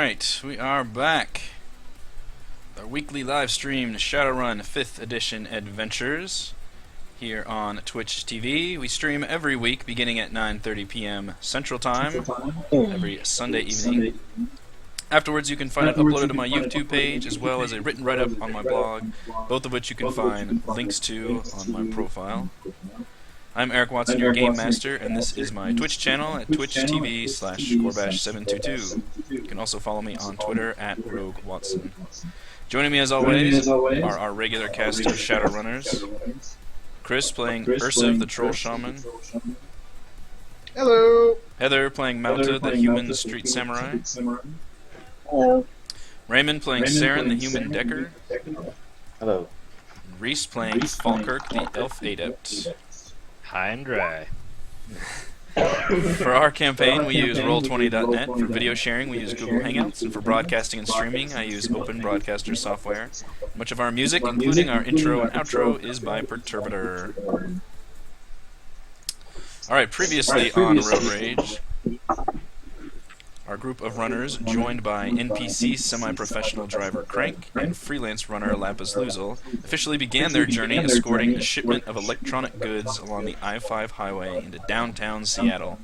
Alright, we are back. Our weekly live stream Shadowrun 5th edition adventures here on Twitch TV. We stream every week beginning at 9:30 p.m. Central Time every Sunday evening. Afterwards you can find it uploaded to my YouTube page as well as a written write-up on my blog, both of which you can find links to on my profile. I'm Eric Watson, your Game Master, and this is my Twitch channel at twitch.tv/Gorbash722. You can also follow me on Twitter at RogueWatson. Joining me as always are our regular cast of Shadowrunners. Chris playing Ursa the Troll Shaman. Hello. Heather playing Malta the Human Street Samurai. Hello. Raymond playing Saren the Human Decker. Hello. And Reese playing Falkirk the Elf Adept. High and dry. For our campaign, we use Roll20.net. For video sharing, we use Google Hangouts. And for broadcasting and streaming, I use Open Broadcaster software. Much of our music, including our intro and outro, is by Perturbator. Alright, previously on Road Rage, our group of runners, joined by NPC semi-professional driver Crank and freelance runner Lapis Luzul, officially began their journey escorting a shipment of electronic goods along the I-5 highway into downtown Seattle.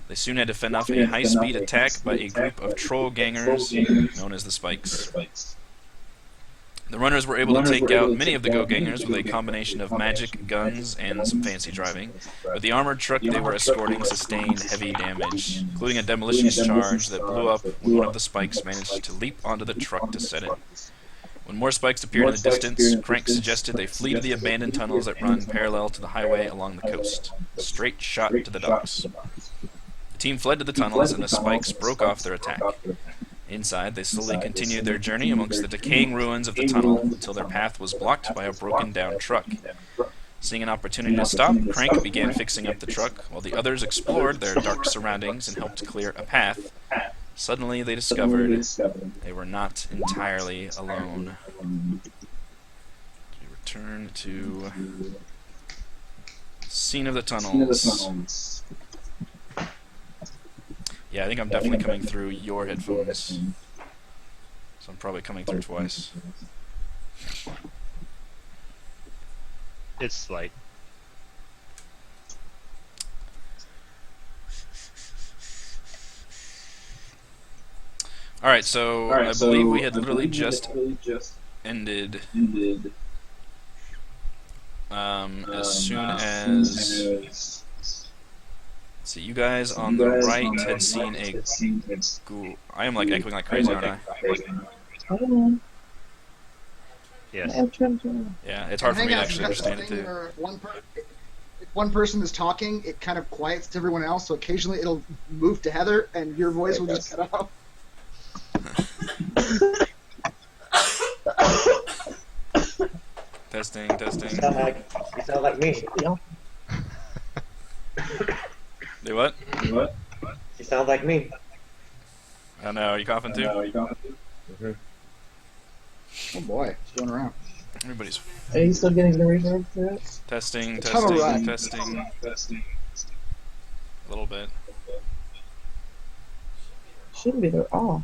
They soon had to fend off a high-speed attack by a group of troll gangers known as the Spikes. The runners were able to take out many of the go-gangers with a combination of magic, guns, and some fancy driving, but the armored truck they were escorting sustained heavy damage, including a demolitions charge that blew up when one of the Spikes managed to leap onto the truck to set it. When more Spikes appeared in the distance, Crank suggested they flee to the abandoned tunnels that run parallel to the highway along the coast. A straight shot to the docks. The team fled to the tunnels, and the Spikes broke off their attack. Inside, they slowly continued their journey amongst the decaying ruins of the tunnel until their path was blocked by a broken-down truck. Seeing an opportunity to stop, Crank began fixing up the truck, while the others explored their dark surroundings and helped clear a path. Suddenly, they discovered they were not entirely alone. We return to scene of the tunnels. Yeah, I think I'm definitely coming through your headphones. So I'm probably coming through twice. It's slight. Alright, so I believe we had literally just ended as soon as... Let's see, you guys on the right had seen a ghoul. I am like echoing like crazy, aren't I? Yes. Yeah, it's hard for me to actually understand it too. If one person is talking, it kind of quiets everyone else, so occasionally it'll move to Heather, and your voice will just cut off. Testing. You sound like me. Do what? You sound like me. I know, are you coughing too? Mm-hmm. Oh boy, it's going around. Everybody's... Are you still getting the reverb to it? Testing. A little bit. Shouldn't be there all.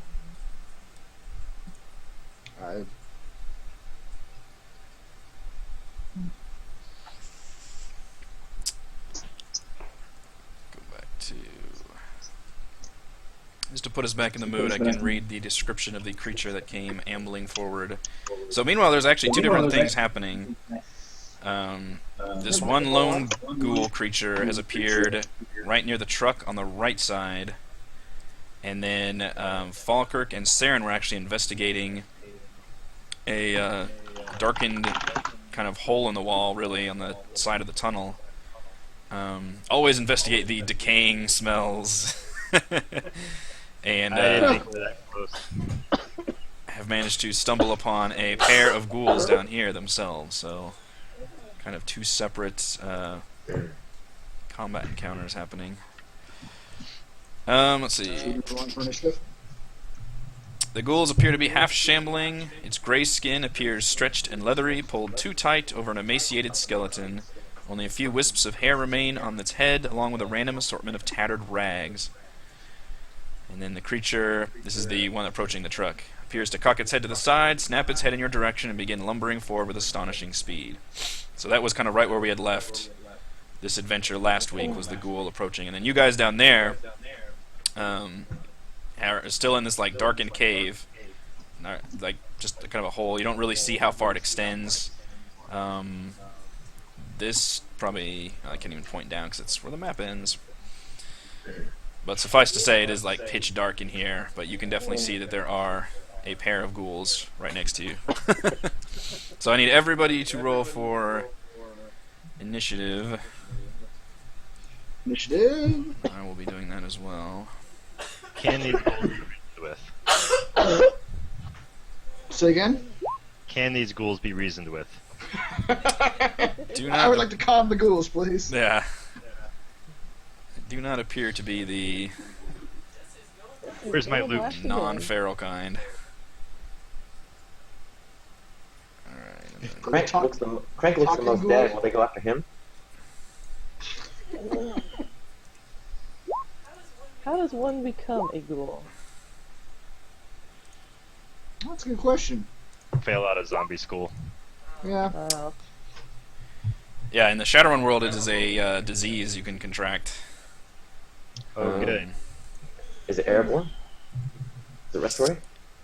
Just to put us back in the mood, I can read the description of the creature that came ambling forward. So meanwhile, there's actually two different things happening. This one lone ghoul creature has appeared right near the truck on the right side. And then Falkirk and Saren were actually investigating a darkened kind of hole in the wall, really, on the side of the tunnel. Always investigate the decaying smells. And have managed to stumble upon a pair of ghouls down here themselves, so kind of two separate combat encounters happening. Let's see. The ghouls appear to be half shambling. Its gray skin appears stretched and leathery, pulled too tight over an emaciated skeleton. Only a few wisps of hair remain on its head, along with a random assortment of tattered rags. And then the creature, this is the one approaching the truck, appears to cock its head to the side, snap its head in your direction, and begin lumbering forward with astonishing speed. So that was kind of right where we had left this adventure last week, was the ghoul approaching. And then you guys down there are still in this like darkened cave, like just kind of a hole. You don't really see how far it extends. This probably, I can't even point down because it's where the map ends. But suffice to say, it is like pitch dark in here, but you can definitely see that there are a pair of ghouls right next to you. So I need everybody to roll for initiative. Initiative. I will be doing that as well. Can these ghouls be reasoned with? Say again. Can these ghouls be reasoned with? Do I would not, like to calm the ghouls, please. yeah. Do not appear to be the Where's my loot? non-feral kind. Alright. Crank looks the most dead. Will they go after him? How does one become a ghoul? That's a good question. Fail out of zombie school. Yeah. Yeah, in the Shadowrun world, it is a disease you can contract. Oh, good. Is it airborne? Is it respiratory?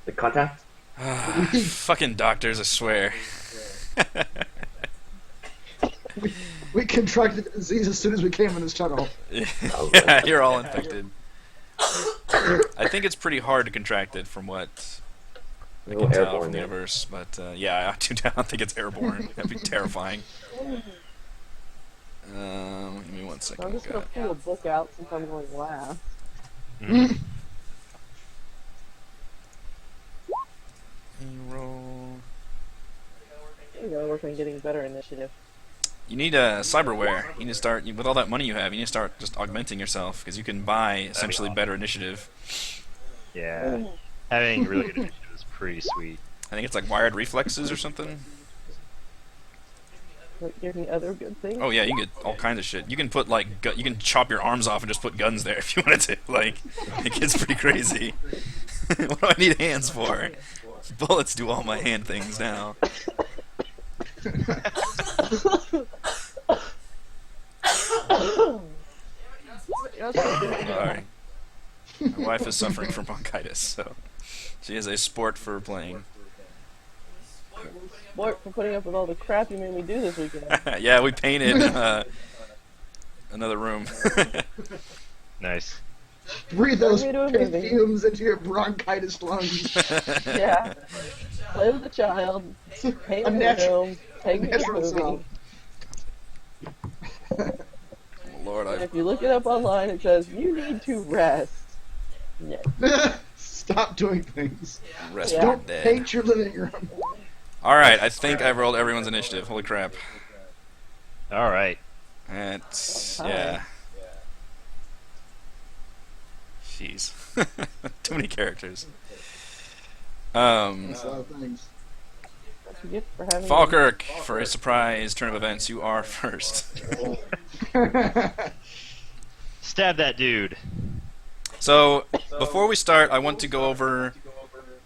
The contact? Fucking doctors, I swear. We contracted the disease as soon as we came in this tunnel. Yeah, you're all infected. I think it's pretty hard to contract it from what I can tell from the universe, but yeah, I don't think it's airborne. That'd be terrifying. Give me 1 second. I'm just gonna pull a book out since I'm going last. You roll. You gotta work on getting better initiative. You need cyberware. You need to start with all that money you have. You need to start just augmenting yourself because you can buy essentially better initiative. Yeah. Having really good initiative is pretty sweet. I think it's like wired reflexes or something. Like, give me other good things. Oh yeah, you can get all kinds of shit. You can put like you can chop your arms off and just put guns there if you wanted to. Like, it gets pretty crazy. What do I need hands for? Bullets do all my hand things now. Sorry. My wife is suffering from bronchitis, so she is a sport for playing. Sport for putting up with all the crap you made me do this weekend. Yeah, we painted another room. Nice. Breathe those Let me do a movie. fumes into your bronchitis lungs. Yeah. Play with the child. Paint A the natural- room. Take me to the natural movie. sound. Lord, And I if you look it up online, it says you need to rest. Yeah. Stop doing things. rest Yeah. for Don't dead. paint your living room. Alright, I think I rolled everyone's initiative. Holy crap. Alright. That's, Hi. yeah. Jeez. Too many characters. That's a lot of things. That's what you get for having Falkirk, for a surprise turn of events, you are first. Stab that dude. So, before we start, I want to go over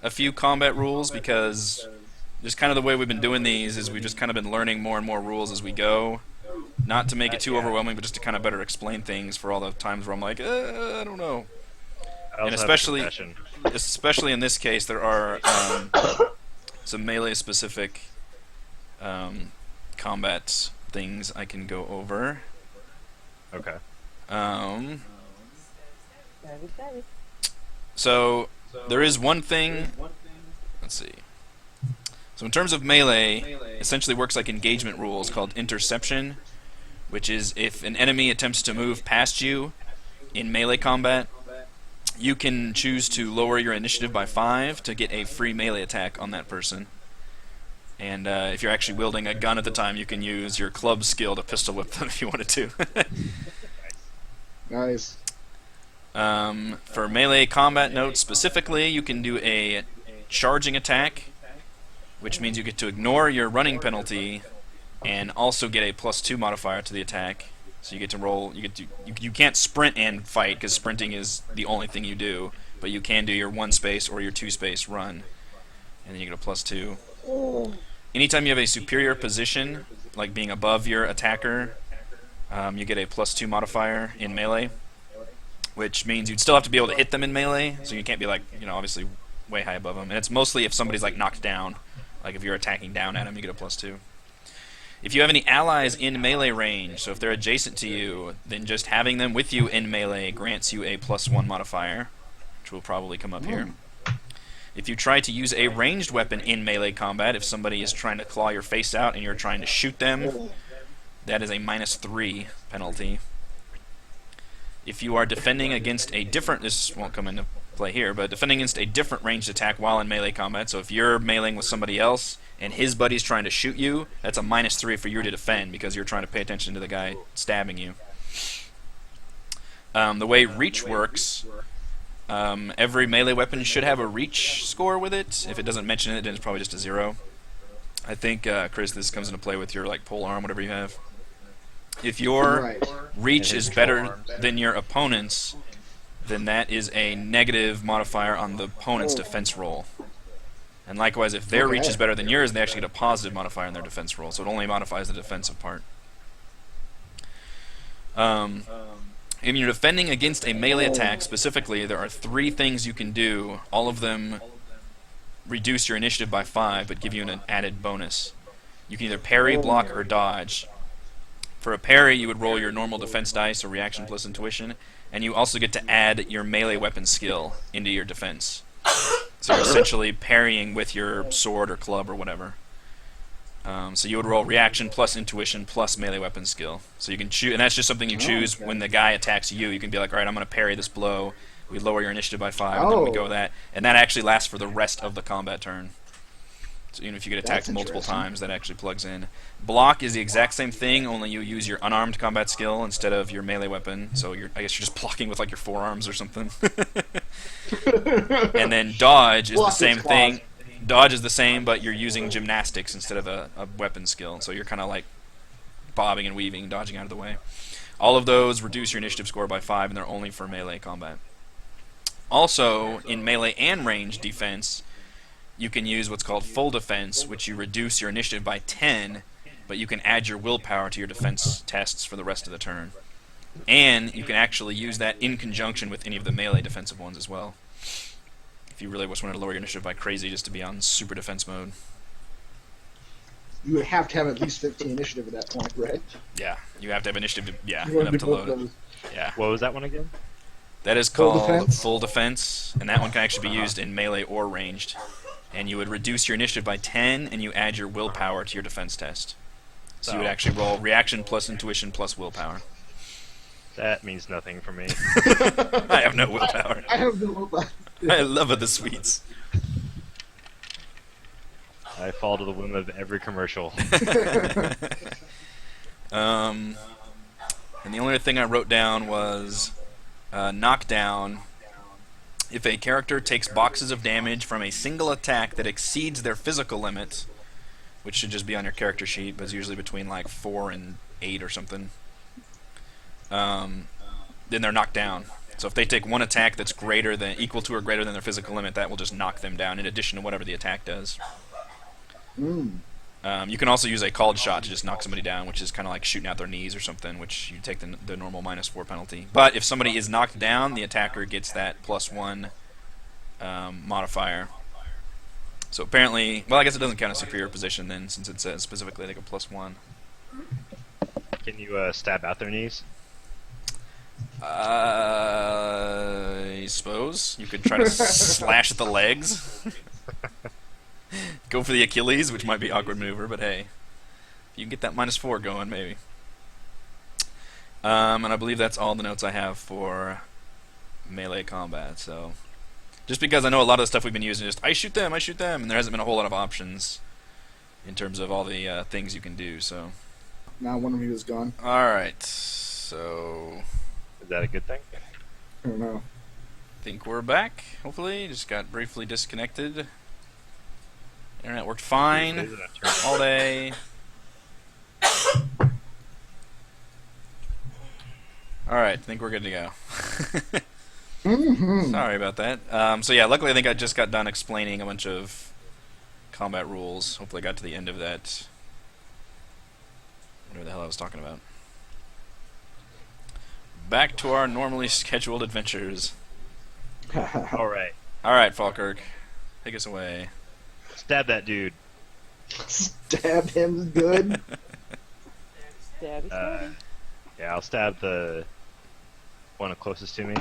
a few combat rules because just kind of the way we've been doing these is we've just kind of been learning more and more rules as we go. Not to make it too overwhelming, but just to kind of better explain things for all the times where I'm like, I don't know. I also And have a confession. especially in this case, there are some melee-specific combat things I can go over. Okay. Savvy. So there is one thing. Let's see. So in terms of melee, essentially works like engagement rules called interception, which is if an enemy attempts to move past you in melee combat, you can choose to lower your initiative by 5 to get a free melee attack on that person. And if you're actually wielding a gun at the time, you can use your club skill to pistol whip them if you wanted to. Nice. For melee combat notes specifically, you can do a charging attack, which means you get to ignore your running penalty and also get a +2 modifier to the attack. So you get to roll. You can't sprint and fight because sprinting is the only thing you do. but you can do your 1 space or your 2 space run, and then you get a +2. Anytime you have a superior position, like being above your attacker, you get a +2 modifier in melee, which means you'd still have to be able to hit them in melee, so you can't be like, obviously way high above them. And it's mostly if somebody's like knocked down, like if you're attacking down at them, you get a +2. If you have any allies in melee range, so if they're adjacent to you, then just having them with you in melee grants you a +1 modifier, which will probably come up here. If you try to use a ranged weapon in melee combat, if somebody is trying to claw your face out and you're trying to shoot them, that is a -3 penalty. If you are defending against a different, this won't come into play here, but defending against a different ranged attack while in melee combat, so if you're meleeing with somebody else and his buddy's trying to shoot you, that's a -3 for you to defend because you're trying to pay attention to the guy stabbing you. The way reach works, every melee weapon should have a reach score with it. If it doesn't mention it, then it's probably just a 0. I think, Chris, this comes into play with your like pole arm, whatever you have. If your reach is better than your opponent's, then that is a negative modifier on the opponent's defense roll. And likewise, if their reach is better than yours, they actually get a positive modifier on their defense roll, so it only modifies the defensive part. If you're defending against a melee attack specifically, there are 3 things you can do. All of them reduce your initiative by 5, but give you an added bonus. You can either parry, block, or dodge. For a parry, you would roll your normal defense dice, or reaction plus intuition, and you also get to add your melee weapon skill into your defense. So you're essentially parrying with your sword or club or whatever. So you would roll reaction plus intuition plus melee weapon skill. So you can choose, and that's just something you choose when the guy attacks you. You can be like, all right, I'm going to parry this blow. We lower your initiative by 5, and then we go with that. And that actually lasts for the rest of the combat turn. So even if you get attacked multiple times, that actually plugs in. Block is the exact same thing, only you use your unarmed combat skill instead of your melee weapon. So I guess you're just blocking with like your forearms or something. And then dodge is the same thing. Dodge is the same, but you're using gymnastics instead of a weapon skill. So you're kind of like bobbing and weaving, dodging out of the way. All of those reduce your initiative score by 5, and they're only for melee combat. Also, in melee and range defense, you can use what's called full defense, which you reduce your initiative by 10, but you can add your willpower to your defense tests for the rest of the turn. And you can actually use that in conjunction with any of the melee defensive ones as well. If you really just wanted to lower your initiative by crazy just to be on super defense mode. You would have to have at least 15 initiative at that point, right? Yeah, you have to have initiative to, You enough to both load it. those. Yeah. What was that one again? That is Full called defense? full defense, and that one can actually be used in melee or ranged. And you would reduce your initiative by 10, and you add your willpower to your defense test. So you would actually roll reaction plus intuition plus willpower. That means nothing for me. I have no willpower. I have no willpower. I love the sweets. I fall to the whim of every commercial. And the only other thing I wrote down was knockdown. If a character takes boxes of damage from a single attack that exceeds their physical limit, which should just be on your character sheet, but it's usually between like 4 and 8 or something, then they're knocked down. So if they take one attack that's equal to or greater than their physical limit, that will just knock them down in addition to whatever the attack does. You can also use a called shot to just knock somebody down, which is kind of like shooting out their knees or something, which you take the normal -4 penalty. But if somebody is knocked down, the attacker gets that +1 modifier. So apparently, well, I guess it doesn't count as superior position then, since it says specifically they get +1. Can you stab out their knees? I suppose you could try to slash at the legs. Go for the Achilles, which might be an awkward maneuver, but hey, if you can get that -4 going, maybe. And I believe that's all the notes I have for melee combat. So, just because I know a lot of the stuff we've been using is just I shoot them, and there hasn't been a whole lot of options in terms of all the things you can do. So, Now one of you is gone. all right, so Is that a good thing? I don't know. I think we're back. Hopefully, just got briefly disconnected. Internet worked fine all day. Alright, I think we're good to go. Mm-hmm. Sorry about that. So yeah, luckily I think I just got done explaining a bunch of combat rules. Hopefully I got to the end of that. Whatever the hell I was talking about. Back to our normally scheduled adventures. All right. Alright, Falkirk. Take us away. Stab that dude. Stab him good. Stabby, Uh, stabby. yeah, I'll stab the one closest to me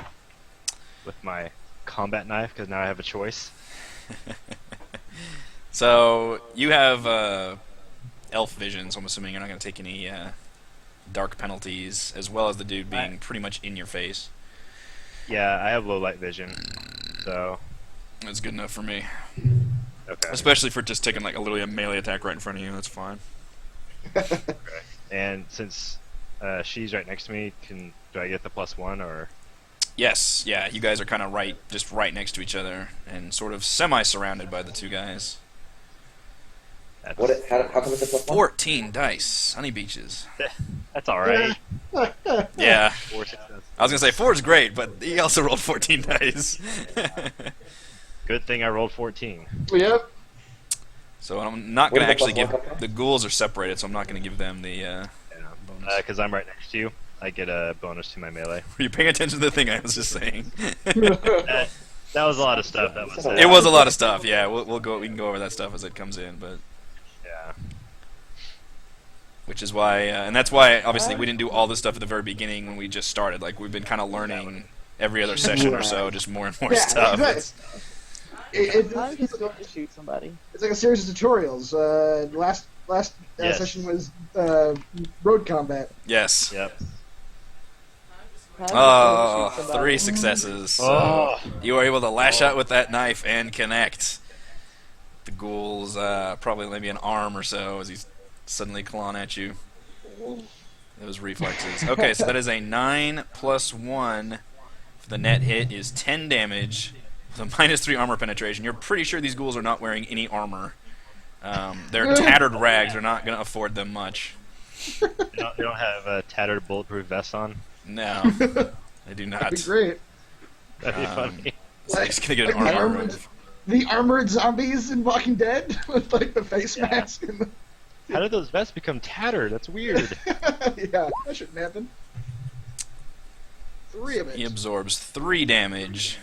with my combat knife because now I have a choice. So, you have elf vision, so I'm assuming you're not going to take any dark penalties, as well as the dude being pretty much in your face. Yeah, I have low light vision, so That's good enough for me. okay. Especially for just taking like literally a melee attack right in front of you, that's fine. And since she's right next to me, do I get the +1 or? Yes, yeah, you guys are kind of just right next to each other, and sort of semi-surrounded by the two guys. That's, How come it's a +1? 14 dice, honey beaches. that's all right. Yeah, 4 successes. I was gonna say 4 is great, but he also rolled 14 dice. Good thing I rolled 14. Yep. So I'm not Where gonna did the actually +1 give come from? the ghouls are separated, so I'm not gonna give them the bonus. Because I'm right next to you, I get a bonus to my melee. Were you paying attention to the thing I was just saying? That was a lot of stuff. That was It was a lot of stuff. Yeah, we can go over that stuff as it comes in, but yeah. which is why, and that's why obviously we didn't do all this stuff at the very beginning when we just started. Like we've been kind of learning every other session or so, just more and more Yeah, stuff. exactly. It's- I'm just going to shoot somebody. It's like a series of tutorials. Last Yes. session was road combat. yes. Yep. I'm just Oh, going to shoot somebody. 3 successes. So Oh. you were able to lash out with that knife and connect. The ghouls probably maybe an arm or so as he's suddenly clawing at you. Those reflexes. Okay, so that is a 9 plus 1. The net hit is 10 damage with a -3 armor penetration. You're pretty sure these ghouls are not wearing any armor. Their tattered rags are not going to afford them much. They don't have a tattered bulletproof vest on. No, they do not. That'd be great. That'd be Um, funny. So they're just going to get an Like armor armored- move. The armored zombies in Walking Dead with like the face mask. And How did those vests become tattered? That's weird. yeah, that shouldn't happen. 3 of it. He absorbs 3 damage,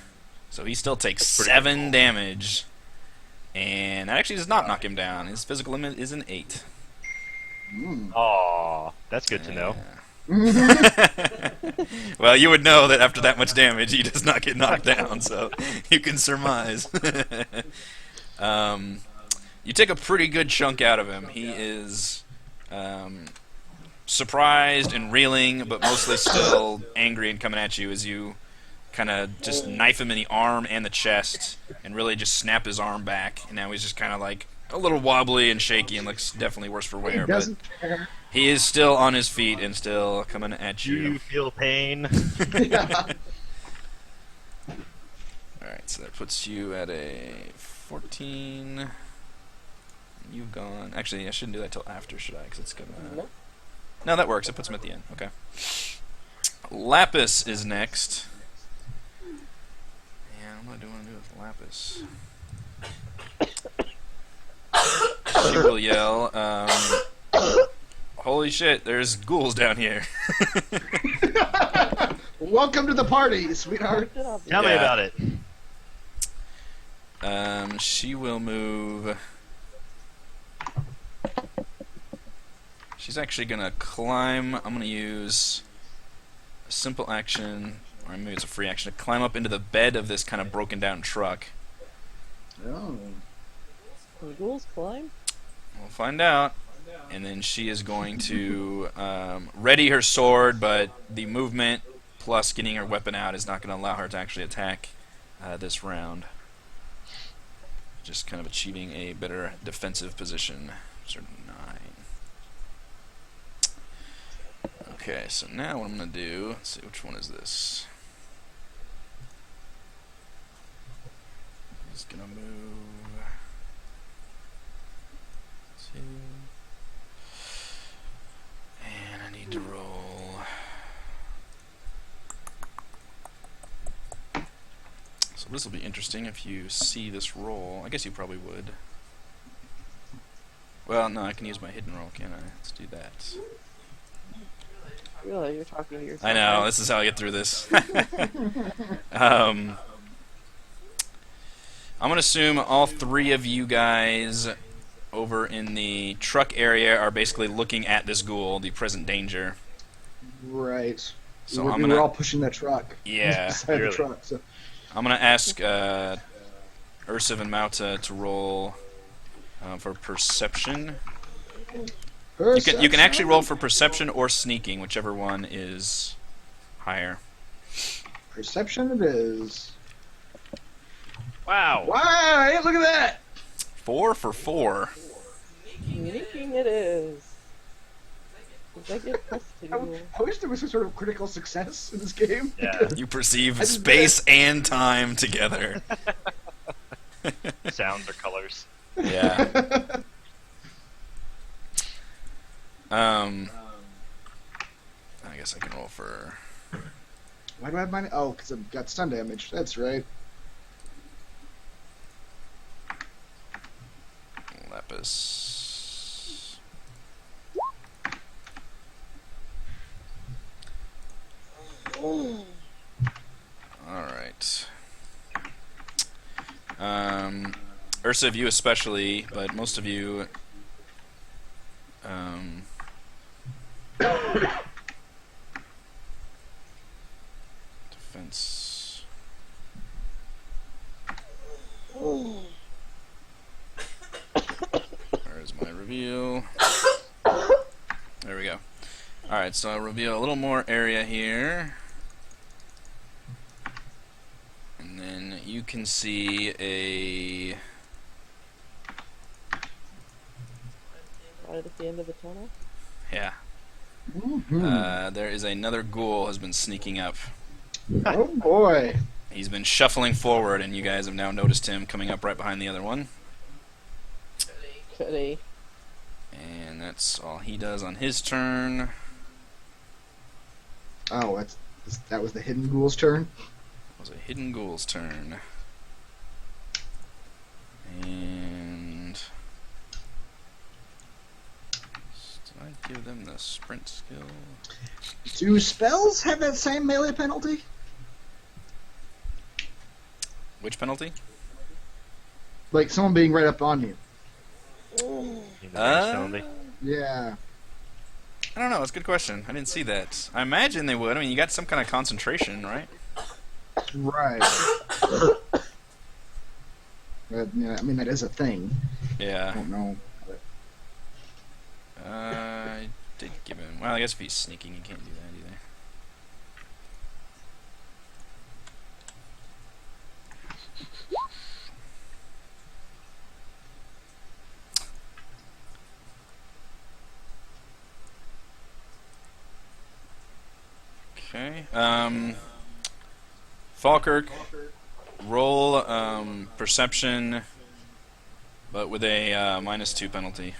so he still takes That's pretty 7 damage. And that actually does not knock him down. His physical limit is an 8. Mm. Aw, that's good to know. Well, you would know that after that much damage, he does not get knocked down, so you can surmise. You take a pretty good chunk out of him. He is surprised and reeling, but mostly still angry and coming at you as you kind of just knife him in the arm and the chest and really just snap his arm back. And now he's just kind of like a little wobbly and shaky and looks definitely worse for He wear. But doesn't care. he is still on his feet and still coming at Do you you. feel pain? Yeah. Alright, so that puts you at a 14. You've gone. Actually, I shouldn't do that till after, should I? Because it's gonna. Nope. No, that works. It puts him at the end. Okay. Lapis is next. Yeah, what do I want to do with Lapis? She will yell, holy shit, there's ghouls down here. Welcome to the party, sweetheart. Tell me Yeah. about it. She will move. She's actually gonna climb. I'm gonna use a simple action, or maybe it's a free action, to climb up into the bed of this kind of broken down truck. Oh. Can ghouls climb? We'll find out. And then she is going to ready her sword, but the movement plus getting her weapon out is not going to allow her to actually attack this round. Just kind of achieving a better defensive position. Sort of 9. Okay, so now what I'm going to do, let's see, which one is this? Just going to move 2. And I need to roll So this will be interesting if you see this roll. I guess you probably would. Well, no, I can use my hidden roll, can I? Let's do that. Really, you're talking to yourself. I know, this is how I get through this. I'm going to assume all three of you guys over in the truck area are basically looking at this ghoul, the present danger. Right. So we were all pushing that truck. Yeah, beside really. the truck. So. I'm going to ask Ursiv and Mauta to roll for perception. You can actually roll for perception or sneaking, whichever one is higher. Perception it is. Wow. Wow! Hey, look at that. 4 for 4. Sneaking it is. Does that get plus 2? I wish there was some sort of critical success in this game. Yeah. You perceive I just space and time together. Sounds or colors. Yeah. I guess I can roll for. Why do I have mine? Oh, because I've got stun damage. That's right. Lapis. Alright. Ursa, you especially, but most of you. Defense. Where's my reveal? There we go. Alright, so I'll reveal a little more area here. And then you can see a... Right at the end of the tunnel? Yeah. Mm-hmm. There is another ghoul has been sneaking up. Oh boy. He's been shuffling forward, and you guys have now noticed him coming up right behind the other one. Goody. And that's all he does on his turn. Oh, that was the hidden ghoul's turn. It was a hidden ghoul's turn. And... did I give them the sprint skill? Do spells have that same melee penalty? Which penalty? Like someone being right up on you. You know, penalty. Yeah. I don't know. That's a good question. I didn't see that. I imagine they would. I mean, you got some kind of concentration, right? Right. But, yeah, I mean, that is a thing. I Yeah. don't know. But I did give him... well, I guess if he's sneaking, he can't do that either. Okay. Falkirk, roll perception, but with a -2 penalty,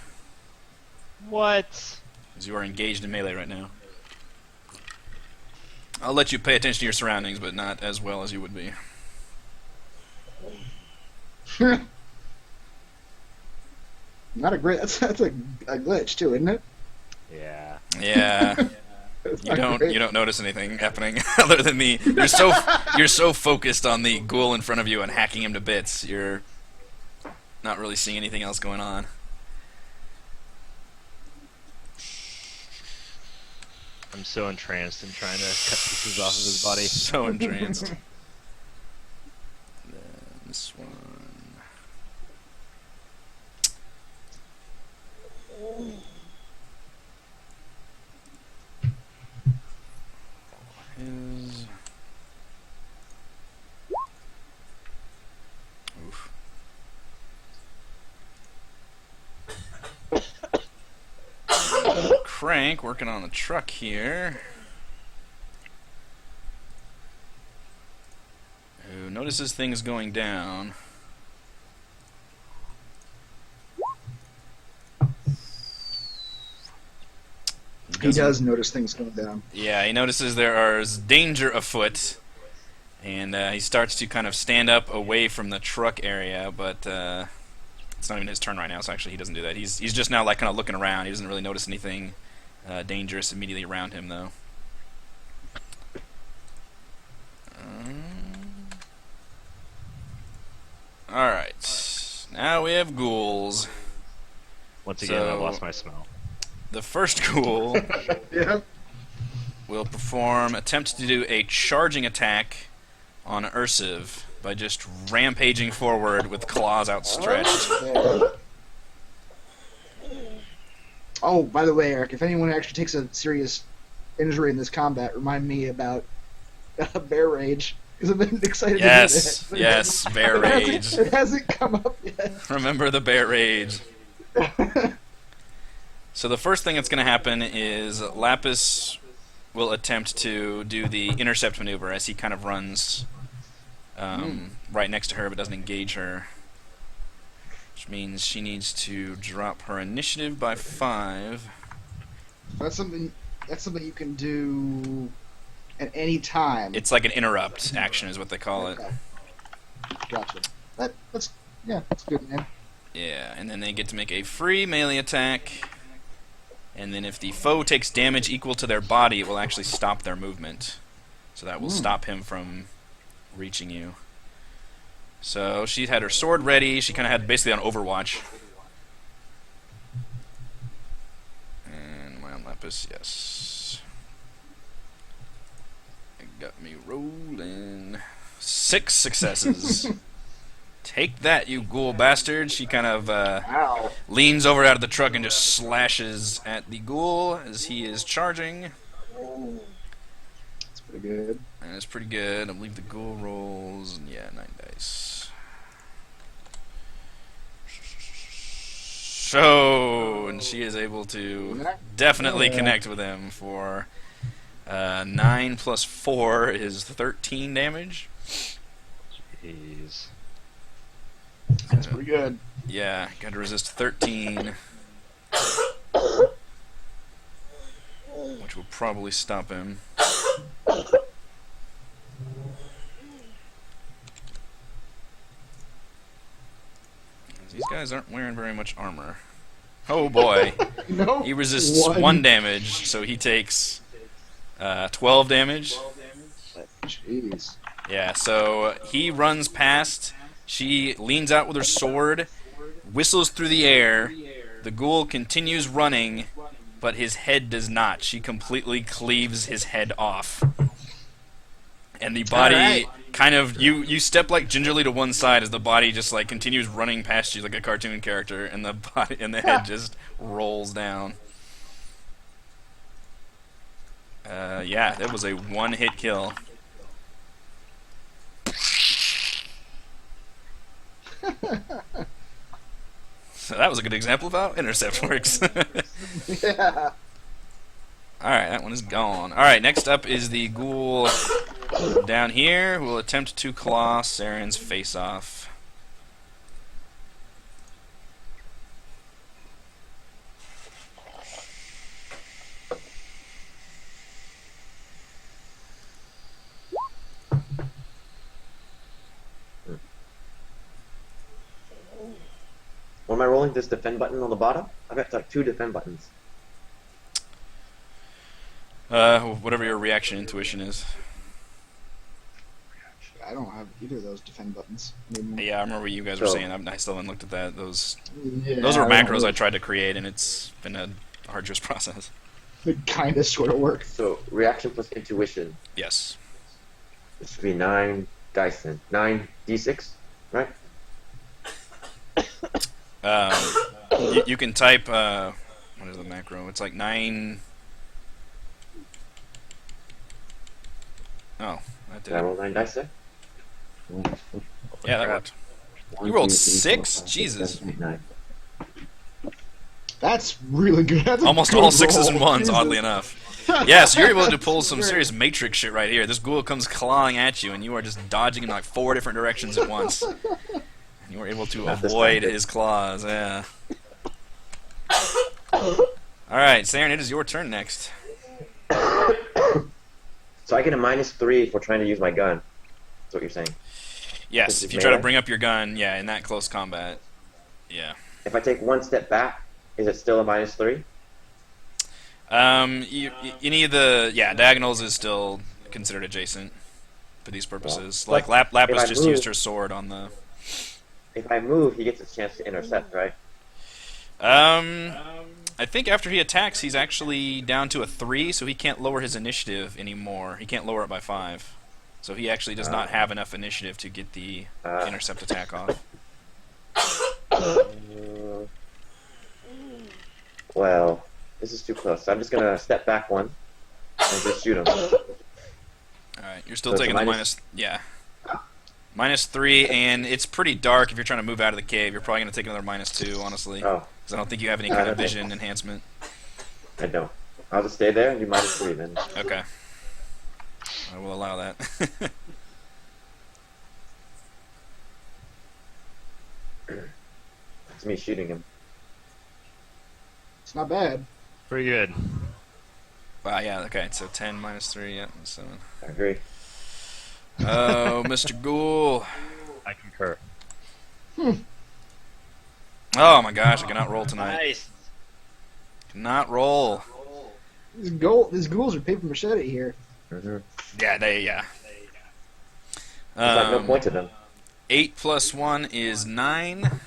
What? as you are engaged in melee right now. I'll let you pay attention to your surroundings, but not as well as you would be. not a great. That's a glitch too, isn't it? Yeah. Yeah. That's You not don't great. you don't notice anything happening other than the you're so focused on the ghoul in front of you and hacking him to bits. You're not really seeing anything else going on. I'm so entranced in trying to cut pieces off of his body. So entranced. Then this one. Is oof. Crank working on the truck here. Who notices things going down. He does notice things going down. Yeah, he notices there is danger afoot, And he starts to kind of stand up away from the truck area, but it's not even his turn right now, so actually he doesn't do that. He's just now like kind of looking around. He doesn't really notice anything dangerous immediately around him, though. Alright. Now we have ghouls. Once again, I lost my smell. The first ghoul Yeah. will attempt to do a charging attack on Ursiv by just rampaging forward with claws outstretched. Oh, by the way, Eric, if anyone actually takes a serious injury in this combat, remind me about Bear Rage, because I've been excited Yes, to do that. yes, Bear Rage. It hasn't come up yet. Remember the Bear Rage. So the first thing that's going to happen is Lapis will attempt to do the intercept maneuver as he kind of runs right next to her but doesn't engage her. Which means she needs to drop her initiative by 5. That's something you can do at any time. It's like an interrupt action is what they call it. Okay. Gotcha. That's good, man. Yeah, and then they get to make a free melee attack. And then if the foe takes damage equal to their body, it will actually stop their movement. So that will stop him from reaching you. So she had her sword ready. She kind of had basically on Overwatch. And my on Lapis, yes. It got me rolling. 6 successes. Take that, you ghoul bastard. She kind of Wow. leans over out of the truck and just slashes at the ghoul as he is charging. That's pretty good. And it's pretty good. I believe the ghoul rolls, yeah, 9 dice. So, and she is able to definitely connect with him for 9 plus 4 is 13 damage. Jeez. That's pretty good. Yeah, got to resist 13. Which will probably stop him. These guys aren't wearing very much armor. Oh boy. No. He resists 1 damage, so he takes 12 damage. Jeez. Yeah, so he runs past. She leans out with her sword, whistles through the air. The ghoul continues running, but his head does not. She completely cleaves his head off. And the body kind of you step like gingerly to one side as the body just like continues running past you like a cartoon character, and the body and the head just rolls down. Yeah, that was a 1-hit kill. So that was a good example of how intercept works. Yeah. Alright, that one is gone. Alright, next up is the ghoul down here who will attempt to claw Saren's face off. What am I rolling? This defend button on the bottom? I've got like 2 defend buttons. Whatever your reaction intuition is. I don't have either of those defend buttons. I mean, Yeah, I remember what you guys were So- saying. I still haven't looked at that. Those yeah, were I don't macros know. I tried to create, and it's been a arduous process. It kind of sort of works. So reaction plus intuition. Yes. This should be 9 dice then. 9d6, right? You can type, what is the macro? It's like 9... Oh, that did Did I it. roll 9 dice there? Yeah, that worked. You rolled 6? Jesus. 9. That's really good. That's a Almost good all 6s and roll. 1s, Jesus. oddly enough. Yeah, so you're able to pull some serious Matrix shit right here. This ghoul comes clawing at you, and you are just dodging in like 4 different directions at once. And you were able to Not this avoid time. his claws, yeah. Alright, Saren, it is your turn next. So I get a -3 for trying to use my gun. That's what you're saying. Yes, This if is you try to melee? bring up your gun, yeah, in that close combat, yeah. If I take one step back, is it still a -3? Any of the diagonals is still considered adjacent for these purposes. Well, Like if Lapis I just used move- her sword on the. If I move, he gets a chance to intercept, right? I think after he attacks, he's actually down to a 3, so he can't lower his initiative anymore. He can't lower it by 5. So he actually does not have enough initiative to get the intercept attack off. Well, this is too close. So I'm just gonna step back one and just shoot him. Alright, you're still So it's taking a the minus- -3, and it's pretty dark if you're trying to move out of the cave. You're probably going to take another -2, honestly. Oh, Because I don't think you have any kind of okay. vision enhancement. I don't. I'll just stay there and do -3 then. Okay. I will allow that. It's me shooting him. It's not bad. Pretty good. Wow, yeah, okay, so 10 -3, yeah, 7. I agree. Oh, Mr. Ghoul. I concur. Oh my gosh, I cannot roll tonight. Nice. Cannot roll. These ghouls are paper machete here. Mm-hmm. Yeah. There's like no point to them. 8 plus 1 is 9.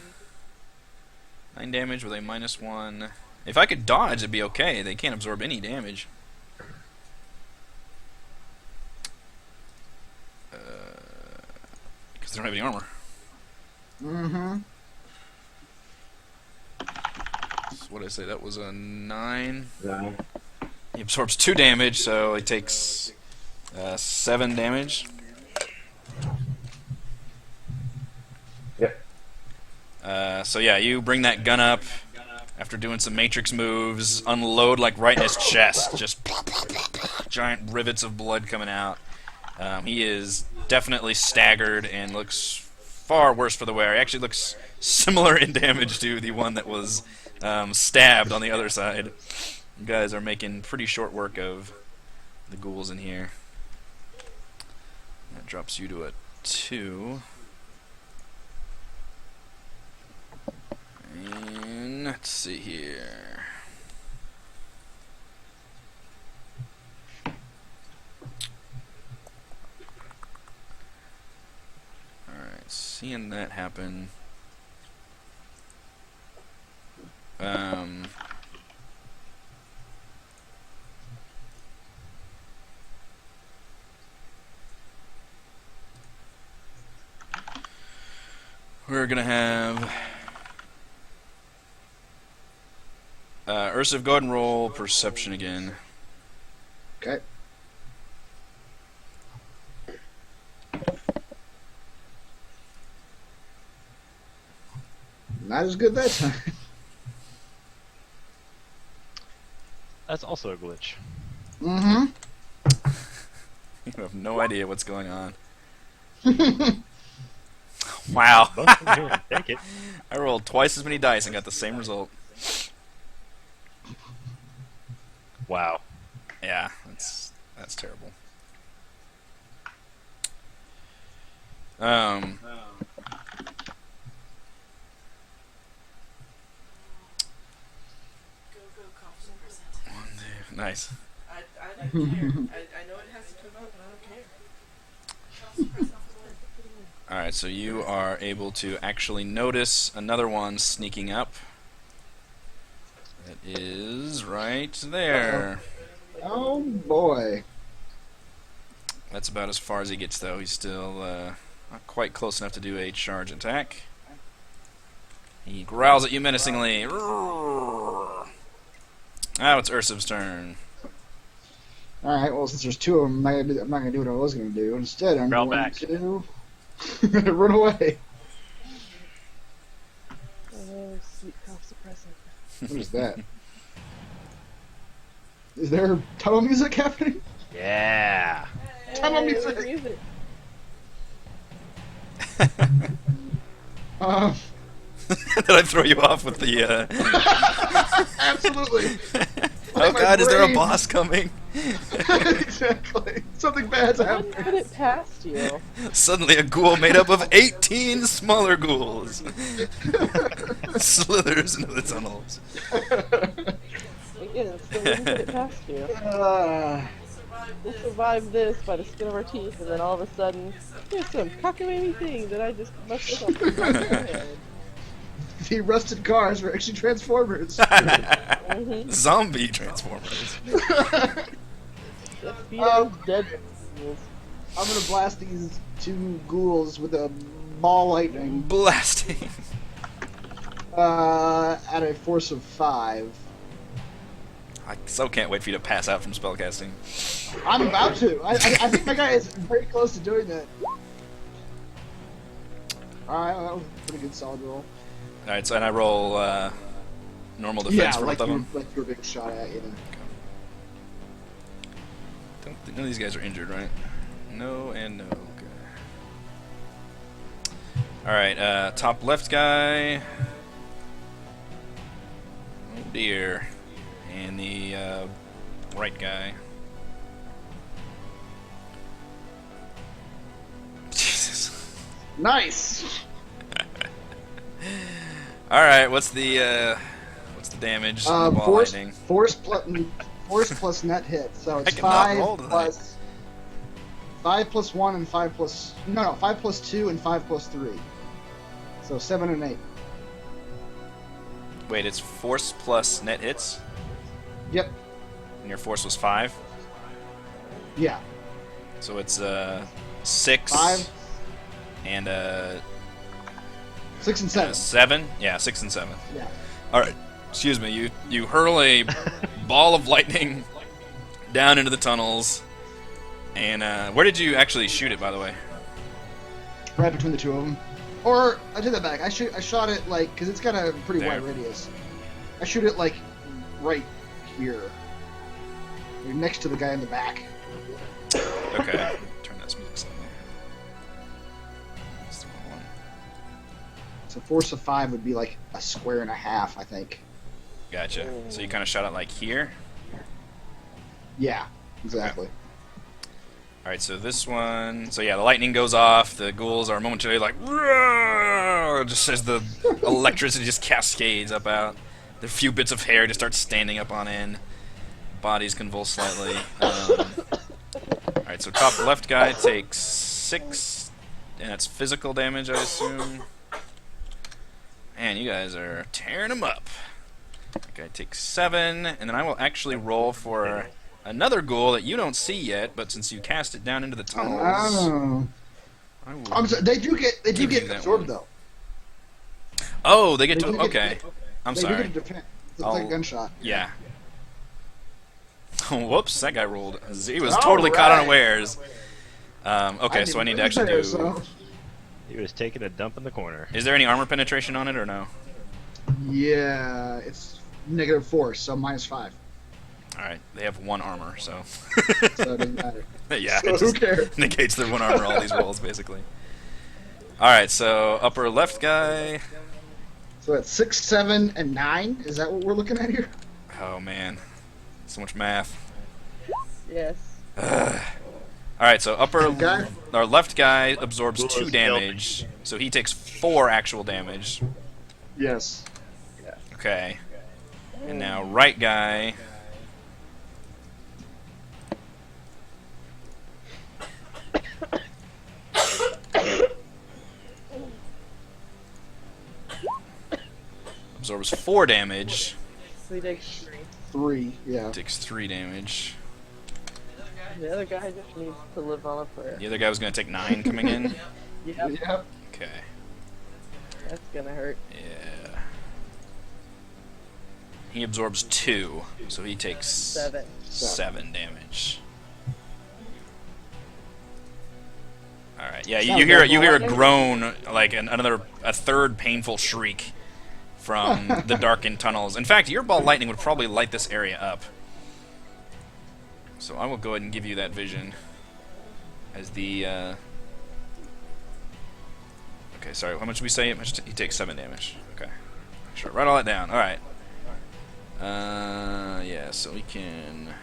9 damage with a -1. If I could dodge, it'd be okay. They can't absorb any damage. Because they don't have any armor. Mm-hmm. So what did I say? That was a 9. No. He absorbs 2 damage, so he takes 7 damage. Yep. So yeah, you bring that gun up after doing some matrix moves, unload like right in his chest, just giant rivets of blood coming out. He is definitely staggered and looks far worse for the wear. He actually looks similar in damage to the one that was stabbed on the other side. You guys are making pretty short work of the ghouls in here. That drops you to a 2. And let's see here. Alright, seeing that happen. We're gonna have Ursiv, go ahead and roll perception again. Okay. Not as good that time. That's also a glitch. Mm-hmm. You have no idea what's going on. Wow. Both from here. Take it. I rolled twice as many dice and got the same result. Wow. Yeah, that's terrible. Nice. I don't care. I know it has to come out, but I don't care. Alright, so you are able to actually notice another one sneaking up. It is right there. Oh boy. That's about as far as he gets, though. He's still not quite close enough to do a charge attack. He growls at you menacingly. Now it's Ursiv's turn. Alright, well, since there's two of them, I'm not going to do what I was going to do. Instead, I'm Growl going back. to run away. Oh, sweet cough suppressant. What is that? Is there tunnel music happening? Yeah. Tunnel Hey, music. music. Did I throw you off with the... Absolutely. Oh My god, is there a brain. boss coming? Exactly. Something bad's I wouldn't happening. put it past you. Suddenly, a ghoul made up of 18 smaller ghouls slithers into the tunnels. Again, still wouldn't put it past you. We'll survive this by the skin of our teeth, and then all of a sudden, there's some cockamamie thing that I just messed up in my head. The rusted cars were actually Transformers. Zombie Transformers. Let's beat those dead ghouls. I'm gonna blast these 2 ghouls with a ball lightning Blasting. at a force of 5. I so can't wait for you to pass out from spellcasting. I'm about to. I think my guy is very close to doing that. Alright, well, that was a pretty good solid roll. Alright, so and I roll normal defense for like both of them. like you were being shot at, you know. Don't think none of these guys are injured, right? No and no. Okay. Alright, top left guy. Oh dear. And the right guy. Jesus. Nice. Alright, what's the damage? on the ball lightning? Force plus net hit. So I it's cannot roll 5 tonight. plus 5 plus 1 and 5 plus 5 plus 2 and 5 plus 3. So 7 and 8. Wait, it's force plus net hits? Yep. And your force was 5? Yeah. So it's 6 5, and 6 and 7. 7? Yeah, 6 and 7. Yeah. Alright, excuse me, you hurl a ball of lightning down into the tunnels, and where did you actually shoot it, by the way? Right between the 2 of them. Or I take that back. I shot it like because it's got a pretty There. wide radius. I shoot it like right here, next to the guy in the back. Okay, turn this music slightly. That's the wrong one. So force of 5 would be like a square and a half, I think. Gotcha. So you kind of shot it like here? Yeah, exactly. Alright, so this one... So yeah, the lightning goes off, the ghouls are momentarily like... "Roar!" Just as the electricity just cascades up out. The few bits of hair just start standing up on end. Bodies convulse slightly. Alright, so top left guy takes 6, and that's physical damage, I assume. Man, you guys are tearing them up. That guy takes 7, and then I will actually roll for another ghoul that you don't see yet, but since you cast it down into the tunnels, Oh. I will... I'm sorry, they do get Give you that absorbed one. though. Oh, they get They to... do get- Okay. I'm They do sorry. get a defense. It's like a I'll- gunshot. Yeah. Whoops, that guy rolled. He was All totally caught right. unawares. Okay, so I need to actually do... So. He was taking a dump in the corner. Is there any armor penetration on it or no? Yeah, it's -4, so -5. Alright, they have 1 armor, so... So it doesn't matter. yeah, So it who just cares? negates their 1 armor all these rolls, basically. Alright, so upper left guy... So that's 6, 7, and 9. Is that what we're looking at here? Oh, man. So much math. Yes. Alright, so Okay. our left guy absorbs Ghoul 2 is damage, so he takes 4 actual damage. Yes. Okay. And now right guy... absorbs 4 damage, So he takes 3. 3. Yeah. takes 3 damage. The other guy just needs to live on a prayer. The other guy was going to take 9 coming in. Yep, Yep. Okay. that's gonna hurt. Yeah. He absorbs 2, so he takes 7. 7 damage. Alright, yeah, Sounds you hear like you hear a lightning. groan, like a third painful shriek from the darkened tunnels. In fact, your ball lightning would probably light this area up. So I will go ahead and give you that vision as the okay, sorry, how much did we say? He takes 7 damage. Okay. Sure, write all that down. Alright. Yeah, so we can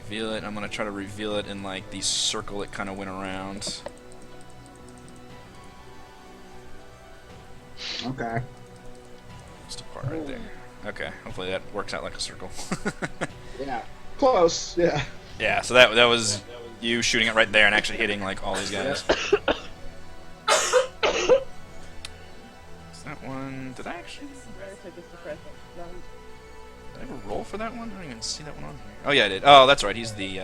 reveal it. I'm gonna try to reveal it in like the circle it kind of went around. Okay. Just a part right there. Okay, hopefully that works out like a circle. Yeah. Close. Yeah. Yeah, so that was you shooting it right there and actually hitting like all these guys. Is that one? Did I actually? Did I ever roll for that one? I don't even see that one on here. Oh yeah, I did. Oh, that's right. He's the.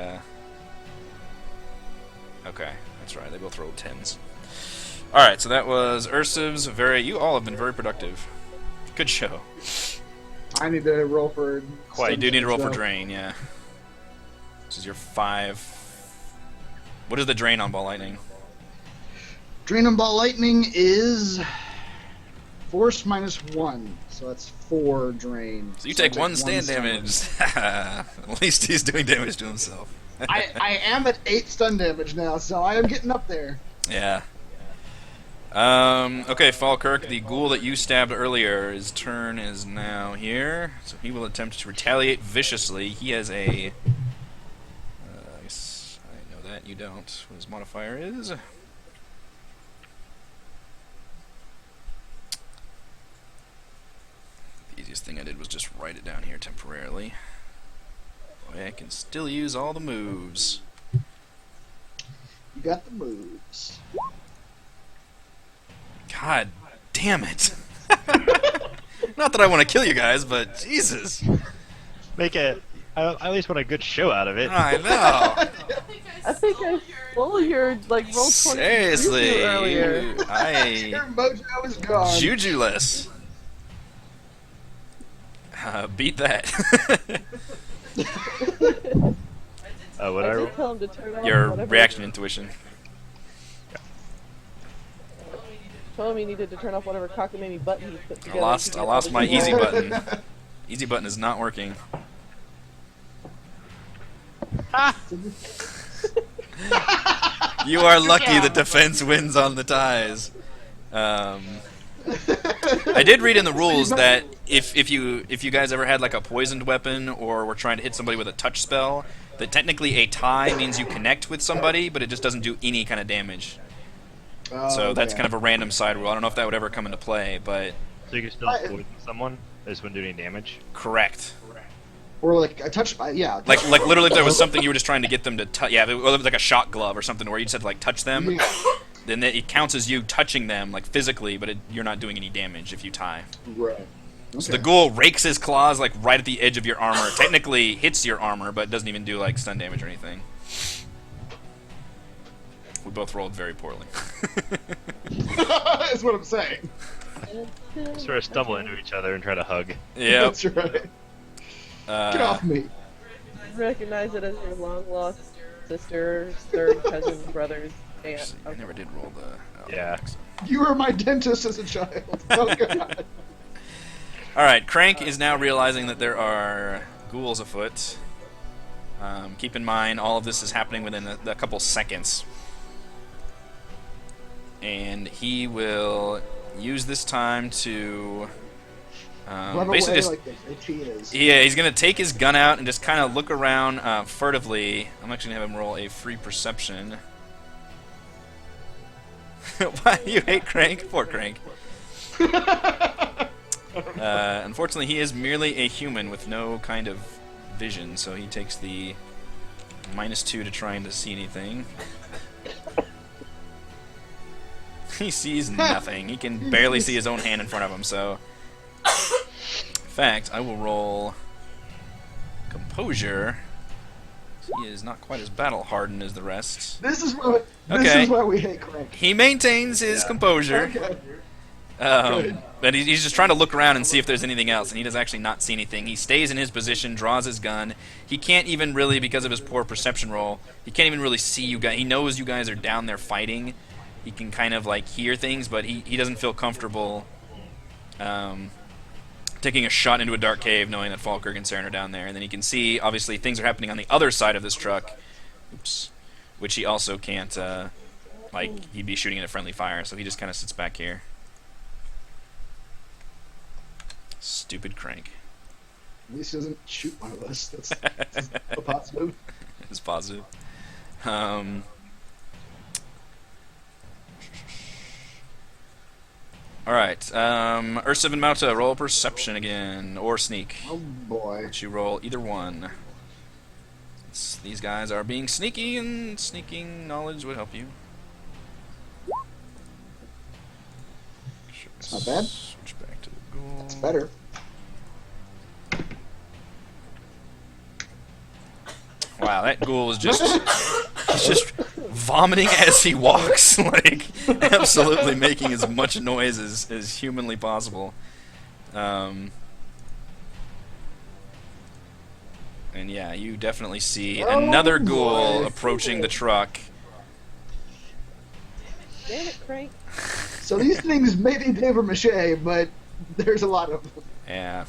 Okay, that's right. They both rolled 10s. All right, so that was Ursiv's. You all have been very productive. Good show. I need to roll for. Quite. You do need to roll for drain, yeah. This is your 5. What is the drain on Ball Lightning? Drain on Ball Lightning is force -1, so that's 4 drain. So you take 1 stand damage. At least he's doing damage to himself. I am at 8 stun damage now, so I am getting up there. Yeah. Okay, Falkirk, the ghoul that you stabbed earlier, his turn is now here. So he will attempt to retaliate viciously. He has a... I guess I know that, you don't. What his modifier is. The easiest thing I did was just write it down here temporarily. That way I can still use all the moves. You got the moves. God damn it. Not that I want to kill you guys, but Jesus. Make it. I at least want a good show out of it. I know. I think I stole your like roll 20 Seriously. earlier. Your I mojo is gone. Juju-less. Beat that. What I I roll? did tell him to turn off Your whatever. reaction intuition. Told him he needed to turn off whatever cockamamie button he put I together. lost my easy button. Easy button is not working. You are lucky the defense wins on the ties. I did read in the rules that if you guys ever had like a poisoned weapon or were trying to hit somebody with a touch spell, that technically a tie means you connect with somebody, but it just doesn't do any kind of damage. So that's kind of a random side rule. I don't know if that would ever come into play, but So you can still poison someone. They just wouldn't do any damage. correct. Or like a touch, yeah. Like literally, if there was something you were just trying to get them to touch, yeah, if it was like a shot glove or something where you just had to like touch them, Yeah. then it counts as you touching them like physically, but you're not doing any damage if you tie. Right. So the ghoul rakes his claws like right at the edge of your armor. Technically hits your armor, but doesn't even do like stun damage or anything. We both rolled very poorly. That's what I'm saying. Sort of stumble into each other and try to hug. Yep. That's right. Get off me. Recognize it as your long lost sister, third cousin, brother's aunt. Actually, I never did roll the. Oh, Yeah. You were my dentist as a child. Oh god. All right, Crank is now realizing that there are ghouls afoot. Keep in mind, all of this is happening within a couple seconds. And he will use this time to Run basically away just like the cheetahs. yeah, he's gonna take his gun out and just kind of look around furtively. I'm actually gonna have him roll a free perception. Why you hate Crank? Poor Crank. Unfortunately, he is merely a human with no kind of vision, so he takes the -2 to trying to see anything. He sees nothing. He can barely see his own hand in front of him, so... In fact, I will roll... Composure. He is not quite as battle-hardened as the rest. This is why we hate Crank. He maintains his composure. Okay. But he's just trying to look around and see if there's anything else, and he does actually not see anything. He stays in his position, draws his gun. He can't even really, because of his poor perception roll, he can't even really see you guys. He knows you guys are down there fighting. He can kind of like hear things, but he doesn't feel comfortable taking a shot into a dark cave knowing that Falkirk and Saren are down there. And then he can see, obviously, things are happening on the other side of this truck, which he also can't, he'd be shooting at friendly fire, so he just kind of sits back here. Stupid Crank. At least he doesn't shoot one of us. That's a positive. is positive. Alright, Ursiv and Mauta, roll perception again, or sneak. Oh boy. Let you roll either one. These guys are being sneaky, and sneaking knowledge would help you. It's not bad. Switch back to the goal. It's better. Wow, that ghoul is just he's just vomiting as he walks, like absolutely making as much noise as humanly possible. And yeah, you definitely see another ghoul boy. approaching the truck. Damn it, Crank. So these things may be paper mache, but there's a lot of them. Yeah,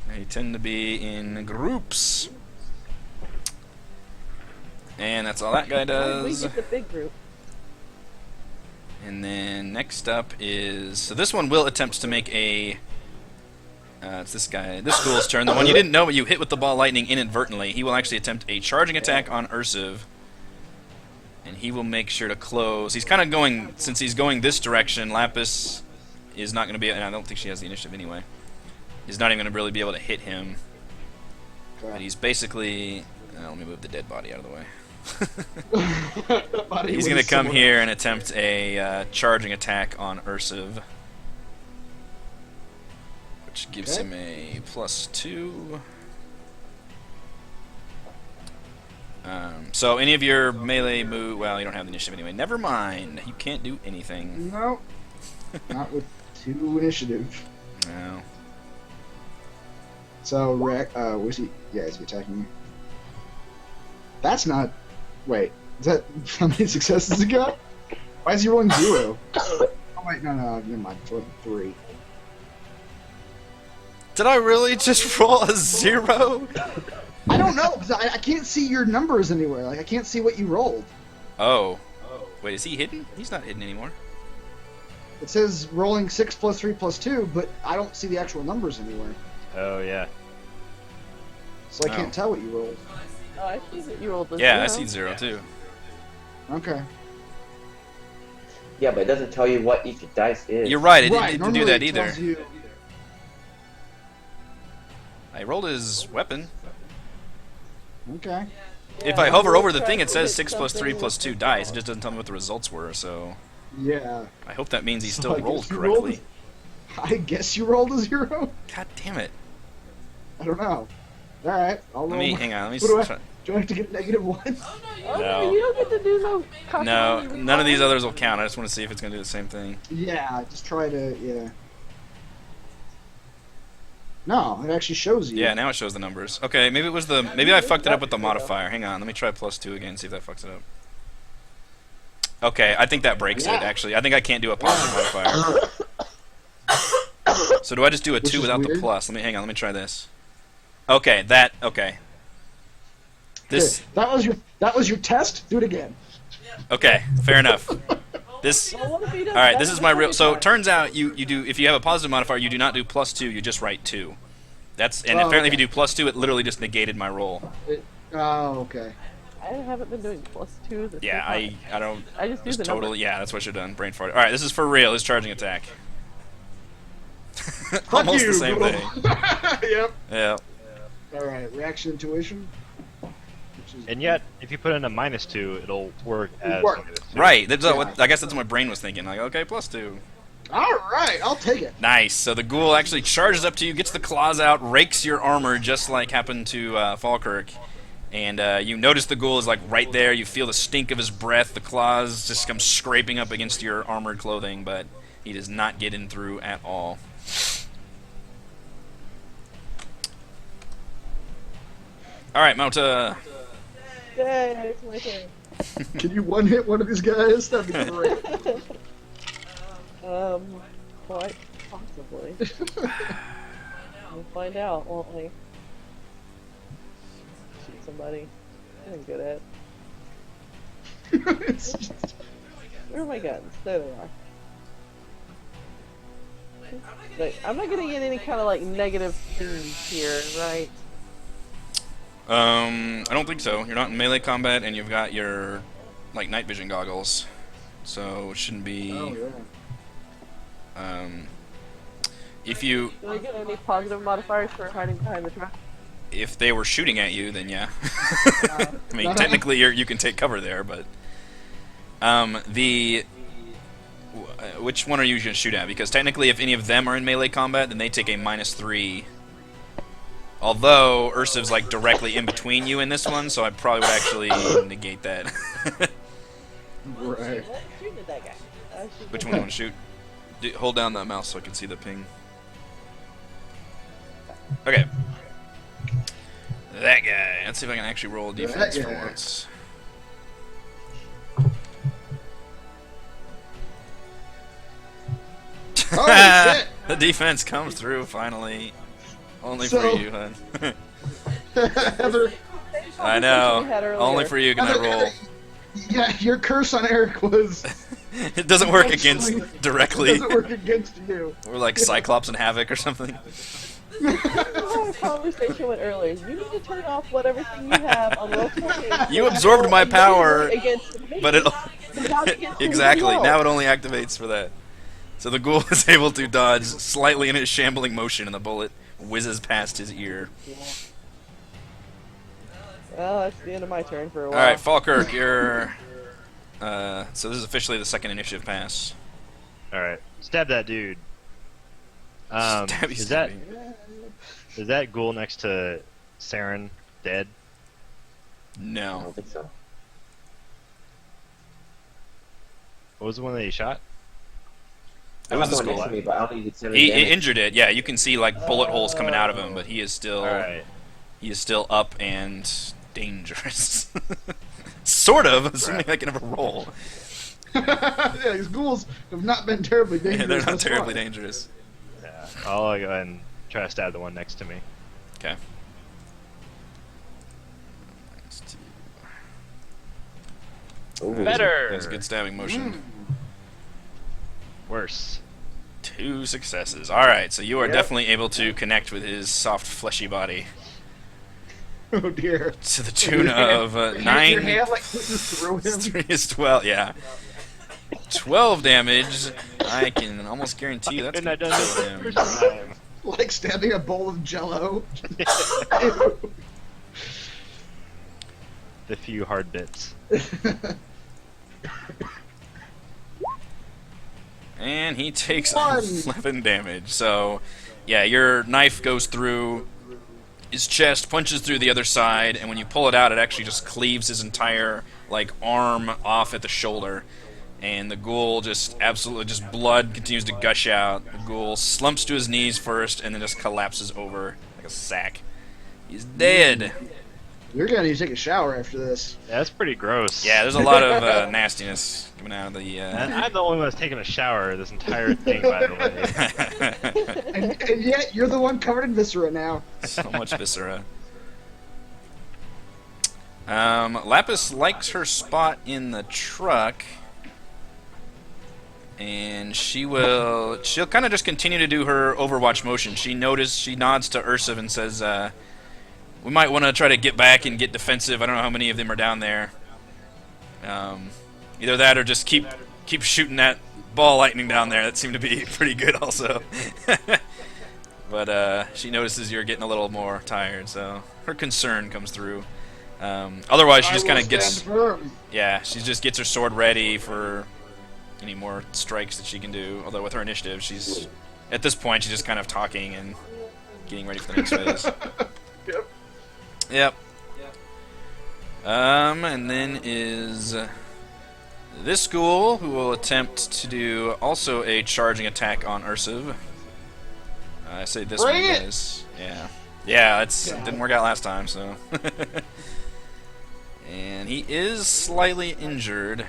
they tend to be in groups. And that's all that guy We does. get the big group. And then next up is... So this one will attempt to make a... it's this guy. This ghoul's turn. The one you didn't know but you hit with the ball lightning inadvertently. He will actually attempt a charging attack on Ursiv. And he will make sure to close. He's kind of going... Since he's going this direction, Lapis is not going to be... And I don't think she has the initiative anyway. He's not even going to really be able to hit him. But he's basically... let me move the dead body out of the way. He's going to come here and attempt a charging attack on Ursiv, which gives him a +2. So any of your melee move... Well, you don't have the initiative anyway. Never mind. You can't do anything. No. Not with 2 initiative. No. So, was he? Yeah, is he attacking me? That's not... Wait, is that how many successes he got? Why is he rolling 0? Oh wait, no, never mind. It's rolling 3. Did I really just roll a 0? I don't know, because I can't see your numbers anywhere. Like, I can't see what you rolled. Oh. Wait, is he hidden? He's not hidden anymore. It says rolling 6 plus 3 plus 2, but I don't see the actual numbers anywhere. Oh yeah. So I can't tell what you rolled. Oh, I see that you rolled the Yeah, I 0. see 0 too. Okay. Yeah, but it doesn't tell you what each dice is. You're right, it Right, didn't do normally that it either. tells you- I rolled his weapon. Okay. If I hover over the thing, it says 6 plus 3 plus 2 dice. It just doesn't tell me what the results were, so Yeah. I hope that means he So still I guess rolled you rolled correctly. I guess you rolled a 0? God damn it. I don't know. Alright, I'll roll. Let me, hang on, let me What do I- try. Do I have to get -1? Oh, No. you don't get to do no cockamamie No, none of these recall? others will count. I just want to see if it's going to do the same thing. Yeah, just try to, yeah. No, it actually shows you. Yeah, now it shows the numbers. Okay, maybe it was the... Maybe I fucked it up with the modifier. Hang on, let me try +2 again, see if that fucks it up. Okay, I think that breaks it, actually. I think I can't do a positive modifier. So do I just do a 2 is without the weird. plus? Hang on, let me try this. Okay, okay. This... Okay, that was your test. Do it again. Okay, fair enough. This... Well, what if he does Alright, that this is the my real... second So it time? turns out you do... If you have a positive modifier, you do not do +2, you just write 2. That's... And Oh, apparently okay. if you do +2, it literally just negated my roll. Oh, okay. I haven't been doing +2 this Yeah, whole time. I don't... I just do It's the number. totally... Yeah, that's what I should have done. Brain fart. Alright, this is for real. His charging attack. Almost the same thing. Yep. Yeah. Alright, reaction intuition. And yet, if you put in a -2, it'll work as work. -2. Right. That's what, I guess that's what my brain was thinking. Like, okay, +2. Alright, I'll take it. Nice. So the ghoul actually charges up to you, gets the claws out, rakes your armor, just like happened to Falkirk. And you notice the ghoul is like right there. You feel the stink of his breath. The claws just come scraping up against your armored clothing, but he does not get in through at all. All right, Mauta. Yay, it's my turn. Can you one-hit one of these guys? That'd be great. Quite possibly. We'll find out, won't we? Shoot somebody. I'm good at. It's just- Where are my guns? There they are. Like, I'm not gonna get any kind of like negative things here, right? I don't think so. You're not in melee combat, and you've got your like night vision goggles, so it shouldn't be. Oh yeah. If you Do I get any positive modifiers for hiding behind the truck? if they were shooting at you, then yeah. I mean, technically you can take cover there, but which one are you going to shoot at? Because technically, if any of them are in melee combat, then they take a -3. Although Ursiv's like directly in between you in this one, so I probably would actually negate that. Right. Shooting at that guy. Which one do you want to shoot? Hold down that mouse so I can see the ping. Okay. That guy. Let's see if I can actually roll a defense for guy. once. Oh shit! The defense comes through finally. Only So- for you, hun. Heather, I know. We had earlier. Only for you can I roll. yeah, your curse on Eric was. It doesn't work Actually, against It directly. doesn't work against you. We're like Cyclops and Havoc or something. We had a conversation with earlier. You need to turn off whatever thing you have on roll 20. You absorbed my power, against me. but it Not against exactly anyone now else. it only activates for that. So the ghoul is able to dodge slightly in his shambling motion, and the bullet whizzes past his ear. Well, that's the end of my turn for a All while. right, Falkirk, you're. So this is officially the second initiative pass. Alright. Stab that dude. Stabby, Is stabby. that ghoul next to Saren dead? I No. don't think so. What was the one that he shot? It was the Someone skull. next to me, but I don't think it's He injured it. Yeah, you can see like bullet holes coming out of him, but he is still Alright. up and dangerous. Sort of, assuming I can ever roll. Yeah, these ghouls have not been terribly dangerous. Yeah, they're not thus far. terribly dangerous. Yeah. I'll go ahead and try to stab the one next to me. Okay. Ooh. Better! That's a good stabbing motion. Worse. 2 successes. Alright, so you are Yep. definitely able to connect with his soft, fleshy body. Oh dear. To the tune of Your 9 hand like just throw him. 3 is 12, yeah. 12 damage. I can almost guarantee you that's Couldn't gonna have done kill this him. the first time. Like stabbing a bowl of jello. The few hard bits. And he takes One. 11 damage. So, yeah, your knife goes through his chest, punches through the other side, and when you pull it out, it actually just cleaves his entire, like, arm off at the shoulder. And the ghoul just absolutely, just blood continues to gush out. The ghoul slumps to his knees first, and then just collapses over like a sack. He's dead. You're gonna need to take a shower after this. Yeah, that's pretty gross. Yeah, there's a lot of nastiness coming out of the. And I'm the only one that's taking a shower this entire thing, by the way. And yet, you're the one covered in viscera now. So much viscera. Lapis likes her spot in the truck, and she'll kind of just continue to do her Overwatch motion. She nods to Ursiv and says, "We might want to try to get back and get defensive. I don't know how many of them are down there. Either that or just keep shooting that ball lightning down there. That seemed to be pretty good also." But she notices you're getting a little more tired, so her concern comes through. Otherwise, she just kind of gets, she just gets her sword ready for any more strikes that she can do. Although with her initiative, she's at this point she's just kind of talking and getting ready for the next phase. Yep. Yep. And then is this ghoul who will attempt to do also a charging attack on Ursiv. I say this Bring one it! is yeah, it didn't work out last time, so. And he is slightly injured.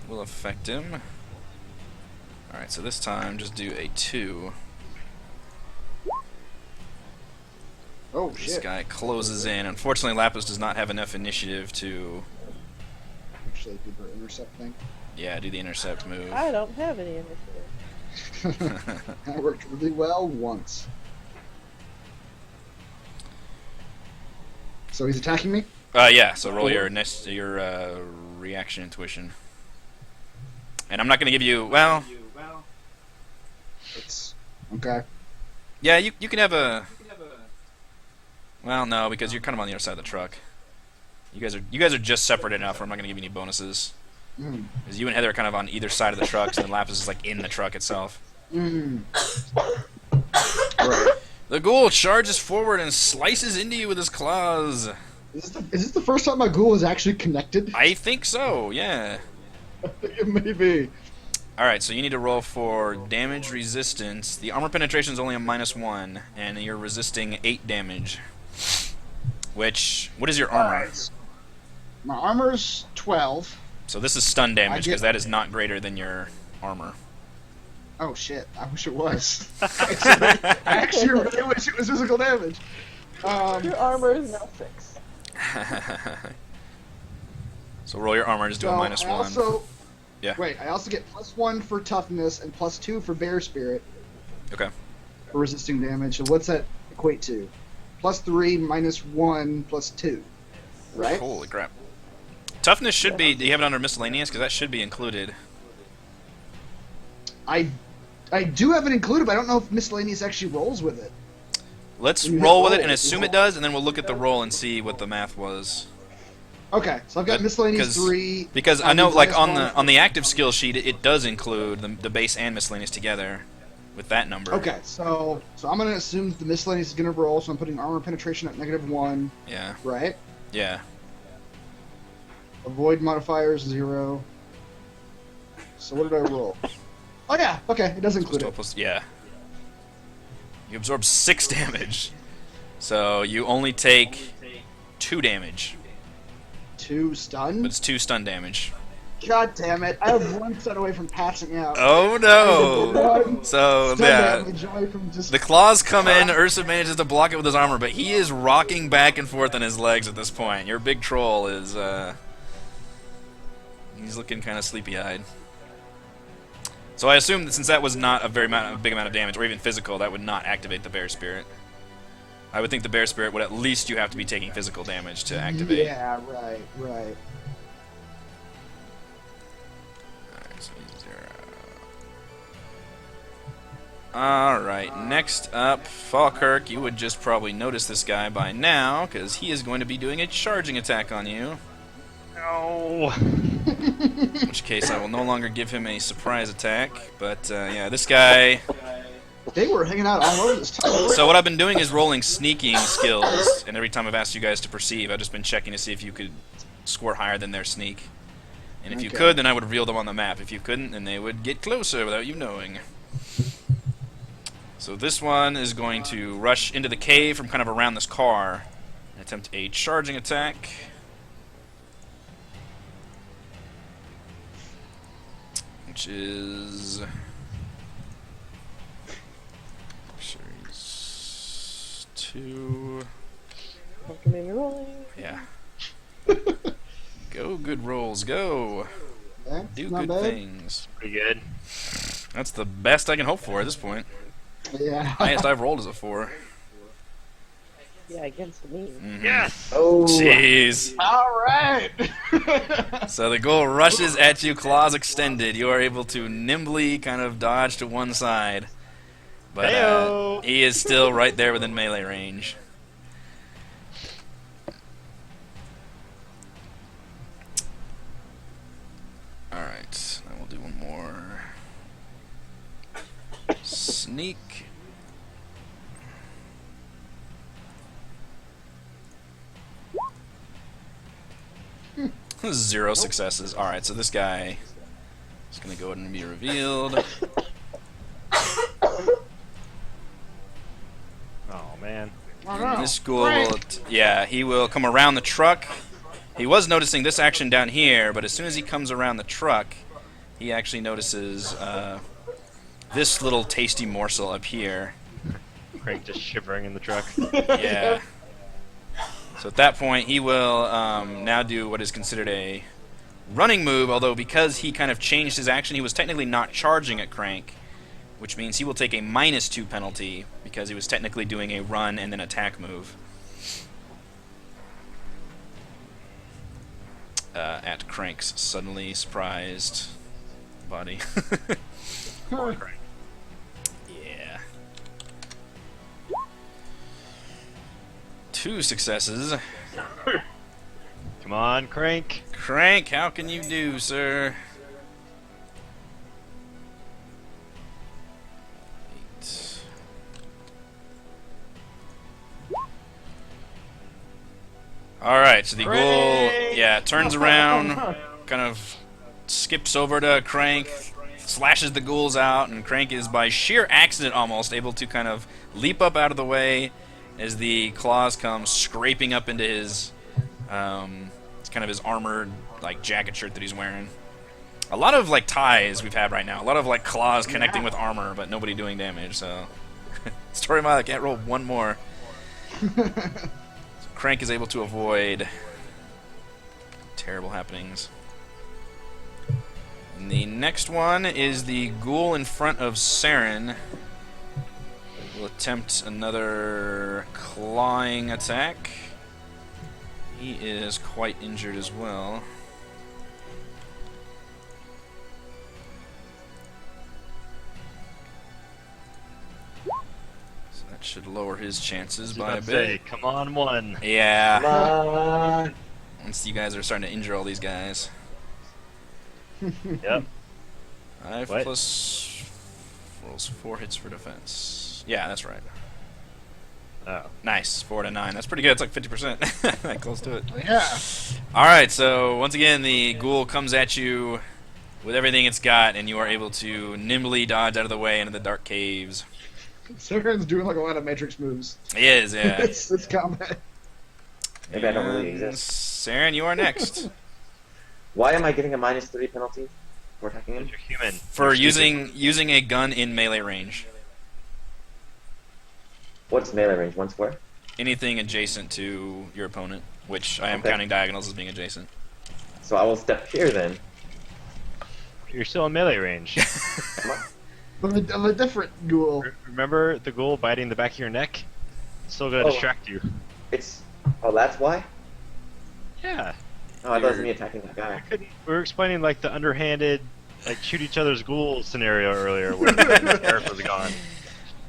Will affect him. Alright, so this time just do a 2. Oh This shit. guy closes in. Unfortunately, Lapis does not have enough initiative to, Actually, did the intercept thing. do the intercept move. I don't have any initiative. That worked really well once. So he's attacking me? Yeah. So roll your reaction intuition. And I'm not going to give you. Well, It's okay. yeah. You can have a. Well, no, because you're kind of on the other side of the truck. You guys are just separate enough where I'm not going to give you any bonuses. Mm. Because you and Heather are kind of on either side of the trucks, and then Lapis is like in the truck itself. Mm. Right. The ghoul charges forward and slices into you with his claws. Is this the first time my ghoul is actually connected? I think so, yeah. It may be. Alright, so you need to roll for damage resistance. The armor penetration is only a -1, and you're resisting 8 damage. What is your armor? Alright. My armor's 12. So this is stun damage, get- because that is not greater than your armor. Oh shit, I wish it was. I actually really wish it was physical damage. Your armor is now 6. So roll your armor, just do a -1. I also, Yeah. Wait, I also get +1 for toughness and +2 for bear spirit Okay. for resisting damage. So what's that equate to? +3, -1, +2. Right? Holy crap. Toughness should be... Do you have it under miscellaneous? Because that should be included. I do have it included, but I don't know if miscellaneous actually rolls with it. Let's You roll hit with it roll. and assume it does, and then we'll look at the roll and see what the math was. Okay, so I've got miscellaneous 3. Because I know, means like -1. on the active skill sheet, it does include the base and miscellaneous together, with that number. Okay, so I'm gonna assume the miscellaneous is gonna roll, so I'm putting armor penetration at -1, Yeah. right? Yeah. Avoid modifiers 0. So what did I roll? Oh yeah, okay, it does include it. Yeah. You absorb 6 damage, so you only take 2 damage, 2 but stun. it's 2 stun damage. God damn it! I have 1 stun away from passing out. Oh no! One So stun yeah. damage away from just. The claws come in, Ursa manages to block it with his armor, but he is rocking back and forth on his legs at this point. Your big troll is, he's looking kind of sleepy-eyed. So I assume that since that was not a big amount of damage, or even physical, that would not activate the Bear Spirit. I would think the Bear Spirit would at least you have to be taking physical damage to activate. Yeah, right. Alright, so he's 0. Alright, next up, Falkirk. You would just probably notice this guy by now, because he is going to be doing a charging attack on you. No. In which case I will no longer give him a surprise attack. But yeah, this guy... They were hanging out all over this time. So what I've been doing is rolling sneaking skills, and every time I've asked you guys to perceive, I've just been checking to see if you could score higher than their sneak. And if you Okay. could, then I would reveal them on the map. If you couldn't, then they would get closer without you knowing. So this one is going to rush into the cave from kind of around this car and attempt a charging attack. Which is... Series 2... Recommend rolling. Yeah. Go, good rolls, go! That's Do not good bad. things. Pretty good. That's the best I can hope for at this point. Yeah. Highest I've rolled is a 4. Yeah, against me. Mhm. Yes. Oh, Jeez. All right. So the ghoul rushes at you, claws extended. You are able to nimbly kind of dodge to one side. But Heyo. he is still right there within melee range. Alright, then we'll do one more. Sneak. 0 successes. Alright, so this guy is going to go ahead and be revealed. Oh man. This ghoul will, yeah, he will come around the truck. He was noticing this action down here, but as soon as he comes around the truck, he actually notices this little tasty morsel up here. Crank just shivering in the truck. Yeah. So at that point, he will now do what is considered a running move, although because he kind of changed his action, he was technically not charging at Crank. which means he will take a -2 penalty because he was technically doing a run and then attack move. At Crank's suddenly surprised body. Yeah. 2 successes. Come on, Crank. Crank, how can you do, sir? 8. Alright, so the ghoul, yeah, turns around, kind of skips over to Crank, slashes the ghouls out, and Crank is, by sheer accident almost, able to kind of leap up out of the way as the claws come scraping up into his, it's kind of his armored, like, jacket shirt that he's wearing. A lot of, like, ties we've had right now. A lot of, like, claws connecting with armor, but nobody doing damage, so... Story mile, I can't roll one more. Crank is able to avoid terrible happenings. And the next one is the ghoul in front of Saren. Will attempt another clawing attack. He is quite injured as well. So that should lower his chances by a bit. Come on, 1. Yeah. Come on. Once you guys are starting to injure all these guys. Yep. 5 What? plus rolls 4 hits for defense. Yeah, that's right. Oh. Nice, 4 to 9. That's pretty good. It's like 50%. That close to it. Yeah. All right, so once again, the ghoul comes at you with everything it's got, and you are able to nimbly dodge out of the way into the dark caves. Saren's doing like a lot of Matrix moves. He is, yeah. It's combat. Maybe I don't really And exist. Saren, you are next. Why am I getting a -3 penalty for attacking him? You're human. For You're stupid. using a gun in melee range. What's melee range? 1 square? Anything adjacent to your opponent, which I am Okay. counting diagonals as being adjacent. So I will step here then. You're still in melee range. Am I? Of a different ghoul. Remember the ghoul biting the back of your neck? It's still gonna Oh. distract you. It's... Oh, that's why? Yeah. Oh, I thought it was me attacking that guy. We were explaining like the underhanded, like shoot each other's ghoul scenario earlier when Eric was gone.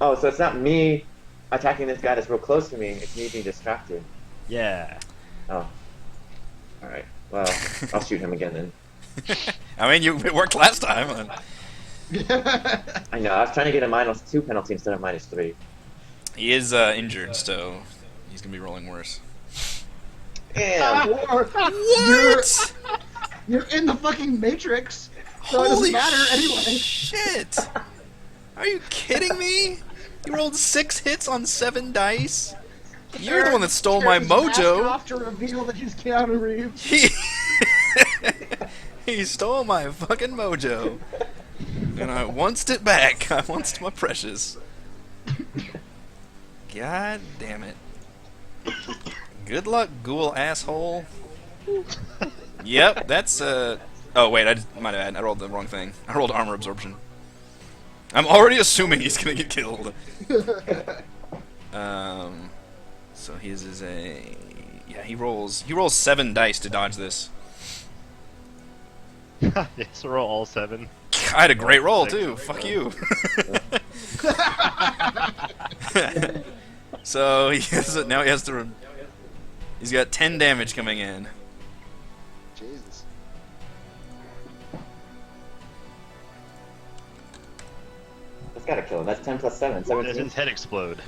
Oh, so it's not me attacking this guy that's real close to me, it's me being distracted. Yeah. Oh. Alright. Well, I'll shoot him again then. I mean, it worked last time. I know, I was trying to get a -2 penalty instead of -3. He is injured, so he's gonna be rolling worse. Damn! What? You're in the fucking Matrix, so it Holy doesn't matter anyway. shit! Are you kidding me? You rolled 6 hits on 7 dice? You're the one that stole my Tears his mask mojo. off to reveal that he's Keanu Reeves. He stole my fucking mojo. And I wants it back. I wants my precious. God damn it. Good luck, ghoul asshole. Yep, that's oh wait, might have I rolled the wrong thing. I rolled armor absorption. I'm already assuming he's gonna get killed. So his is a yeah. He rolls 7 dice to dodge this. Yes, roll all 7. I had a great roll too. Fuck you. So now he has to. He's got 10 damage coming in. Jesus. That's gotta kill him. That's 10 plus 7. Does 17. his head explode?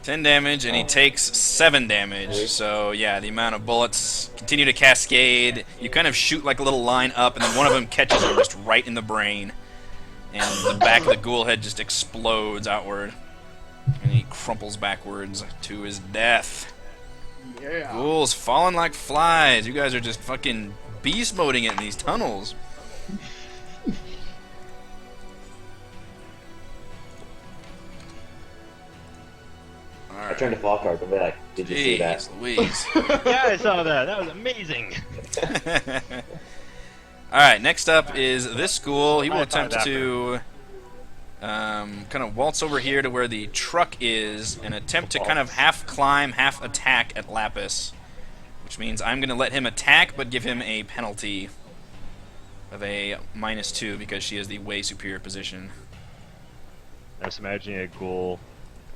10 damage, and he takes 7 damage. So yeah, the amount of bullets continue to cascade. You kind of shoot like a little line up, and then one of them catches him just right in the brain, and the back of the ghoul head just explodes outward, and he crumples backwards to his death. Yeah. Ghouls falling like flies. You guys are just fucking beast moding it in these tunnels. I turned to fall cards and be like, did you see that? Jeez Louise. Yeah, I saw that. That was amazing. Alright, next up is this ghoul. He will I thought attempt to kind of waltz over here to where the truck is and attempt to kind of half climb, half attack at Lapis. Which means I'm going to let him attack, but give him a penalty of a -2 because she is the way superior position. I was imagining a ghoul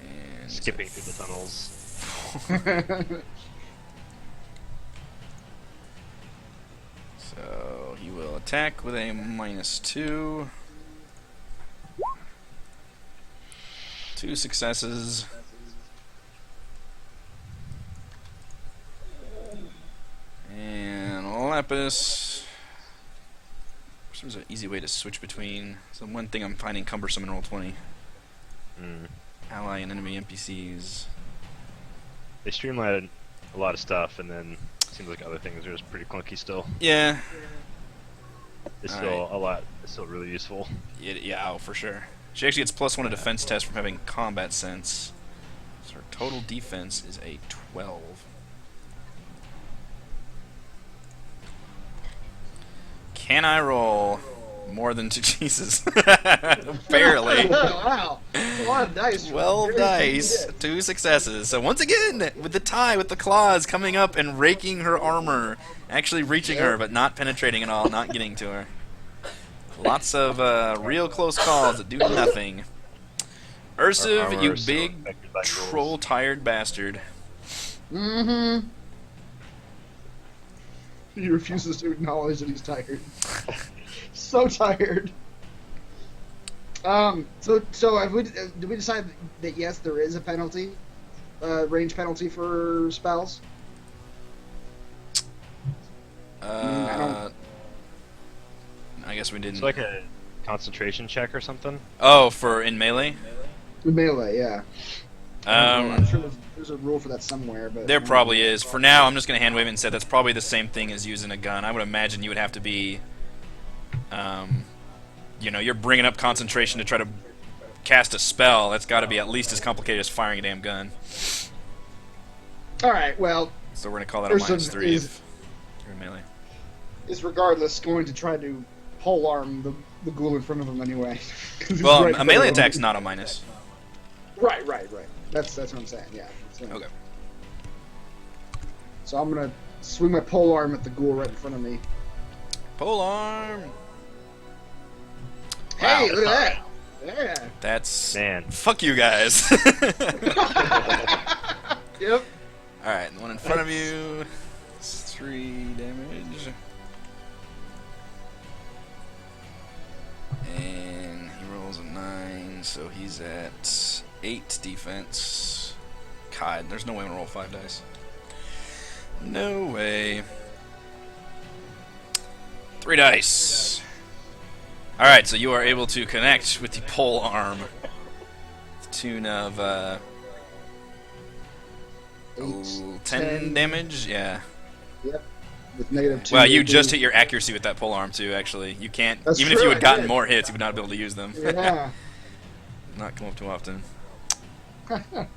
And skipping through the tunnels. So he will attack with a -2. 2 successes. And Lapis. There's an easy way to switch between. So one thing I'm finding cumbersome in Roll20. Ally and enemy NPCs. They streamlined a lot of stuff, and then it seems like other things are just pretty clunky still. Yeah. It's still a lot. It's still really useful. Yeah, oh, for sure. She actually gets +1 a defense test from having combat sense. So her total defense is a 12. Can I roll more than 2? Jesus. Barely. Wow. A lot of dice. 12 dice, 2 successes. So once again, with the tie, with the claws coming up and raking her armor, actually reaching her, but not penetrating at all, not getting to her. Lots of real close calls that do nothing. Ursiv, you big troll-tired bastard. Mm-hmm. He refuses to acknowledge that he's tired. So tired. So have we, did we decide that yes, there is a penalty, range penalty for spells? I guess we didn't. It's like a concentration check or something. Oh, for in melee? Melee, yeah. I'm sure there's a rule for that somewhere, but There probably is. For now, I'm just going to hand wave it and say that's probably the same thing as using a gun. I would imagine you would have to be, you know, you're bringing up concentration to try to cast a spell. That's got to be at least as complicated as firing a damn gun. All right, well. So we're going to call that a -3 if you're in melee. Is regardless going to try to pole arm the ghoul in front of him anyway. Well, right a melee there. attack's not a minus. Right. That's what I'm saying. Yeah. Okay. So I'm gonna swing my pole arm at the ghoul right in front of me. Pole arm. Hey, Wow. look at that! Yeah. That's Man. Fuck you guys. Yep. All right, the one in front of you. It's 3 damage. And he rolls a 9, so he's at 8 defense. God, there's no way I'm gonna roll 5 dice. No way. 3 dice. Alright, so you are able to connect with the pole arm. To the tune of 10 damage? Yeah. Yep. With -2. Well, you just hit your accuracy with that pole arm too, actually. You can't, That's even if true, you had I gotten did. more hits, you would not be able to use them. Yeah. Not come up too often.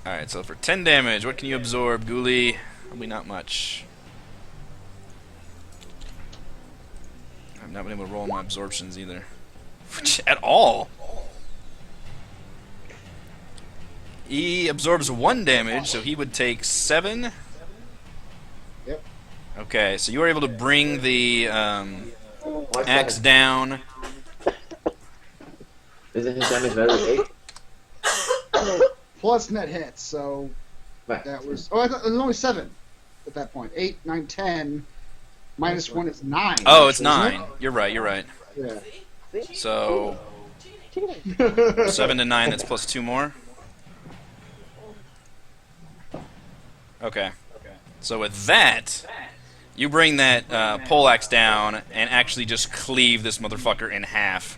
Alright, so for 10 damage, what can you absorb, Ghoulie? Probably not much. I've not been able to roll my absorptions either. At all. He absorbs 1 damage, so he would take 7. Yep. Okay, so you are able to bring the Why axe 7? down. Isn't his damage value 8? Plus net hits, so Right. that was. Oh, I thought it was only 7 at that point. 8, 9, 10. -1 is 9. Oh, it's actually, isn't 9. You're right, you're right. it? So, Yeah. 7 to 9, that's plus 2 more. Okay. So with that, you bring that poleaxe down and actually just cleave this motherfucker in half.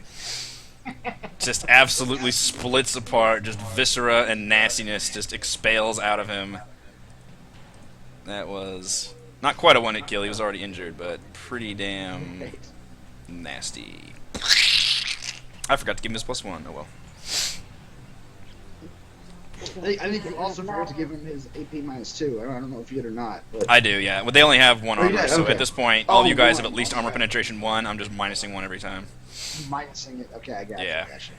Just absolutely splits apart, just viscera and nastiness just expels out of him. That was not quite a one-hit kill, he was already injured, but pretty damn nasty. I forgot to give him his +1, oh well. I think you also forgot to give him his AP -2. I don't know if you did or not. But I do, yeah. Well, they only have 1 Oh, you armor, did? so Okay. at this point, all Oh, you guys one. have at least armor Okay. penetration 1. I'm just minusing 1 every time. minusing it. Okay, I got Yeah. you.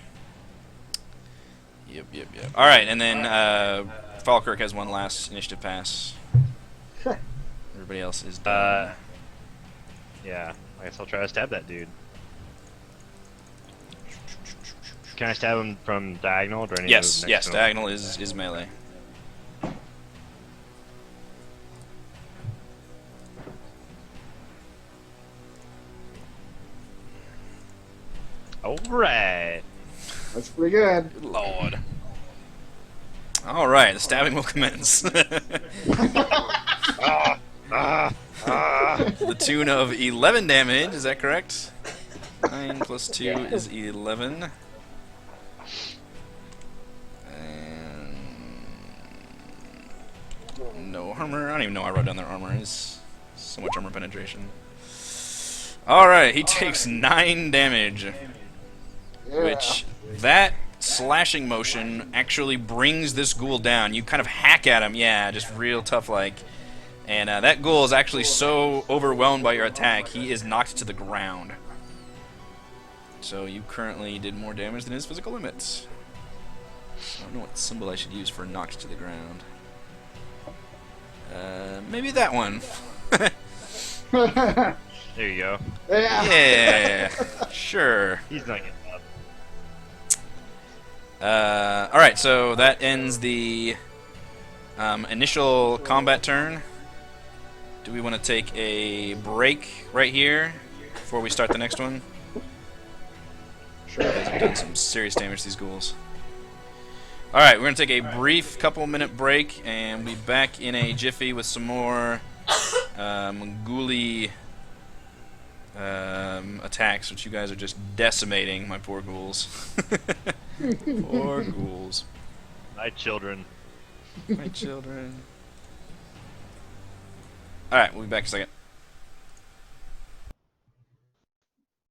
Yep. All right, and then Falkirk has one last initiative pass. Everybody else is done. Yeah, I guess I'll try to stab that dude. Can I stab him from diagonal? Or do I need to Yes, move next to him? diagonal is melee. Alright. That's pretty good. Good lord. All right, the stabbing will commence. The tune of 11 damage, is that correct? 9 plus 2 is 11. And no armor. I don't even know I wrote down their armor. Is so much armor penetration. Alright, he takes 9 damage. Yeah. Which, that slashing motion actually brings this ghoul down. You kind of hack at him, yeah, just real tough like. And that ghoul is actually so overwhelmed by your attack, he is knocked to the ground. So you currently did more damage than his physical limits. I don't know what symbol I should use for knocked to the ground. Maybe that one. There you go. Yeah. Yeah, sure. He's not getting up. Alright, so that ends the initial combat turn. Do we want to take a break right here before we start the next one? Sure. You guys have done some serious damage to these ghouls. Alright, we're going to take a brief couple-minute break, and we'll be back in a jiffy with some more ghouly attacks, which you guys are just decimating, my poor ghouls. Poor ghouls. My children. My children. Alright, we'll be back in a second.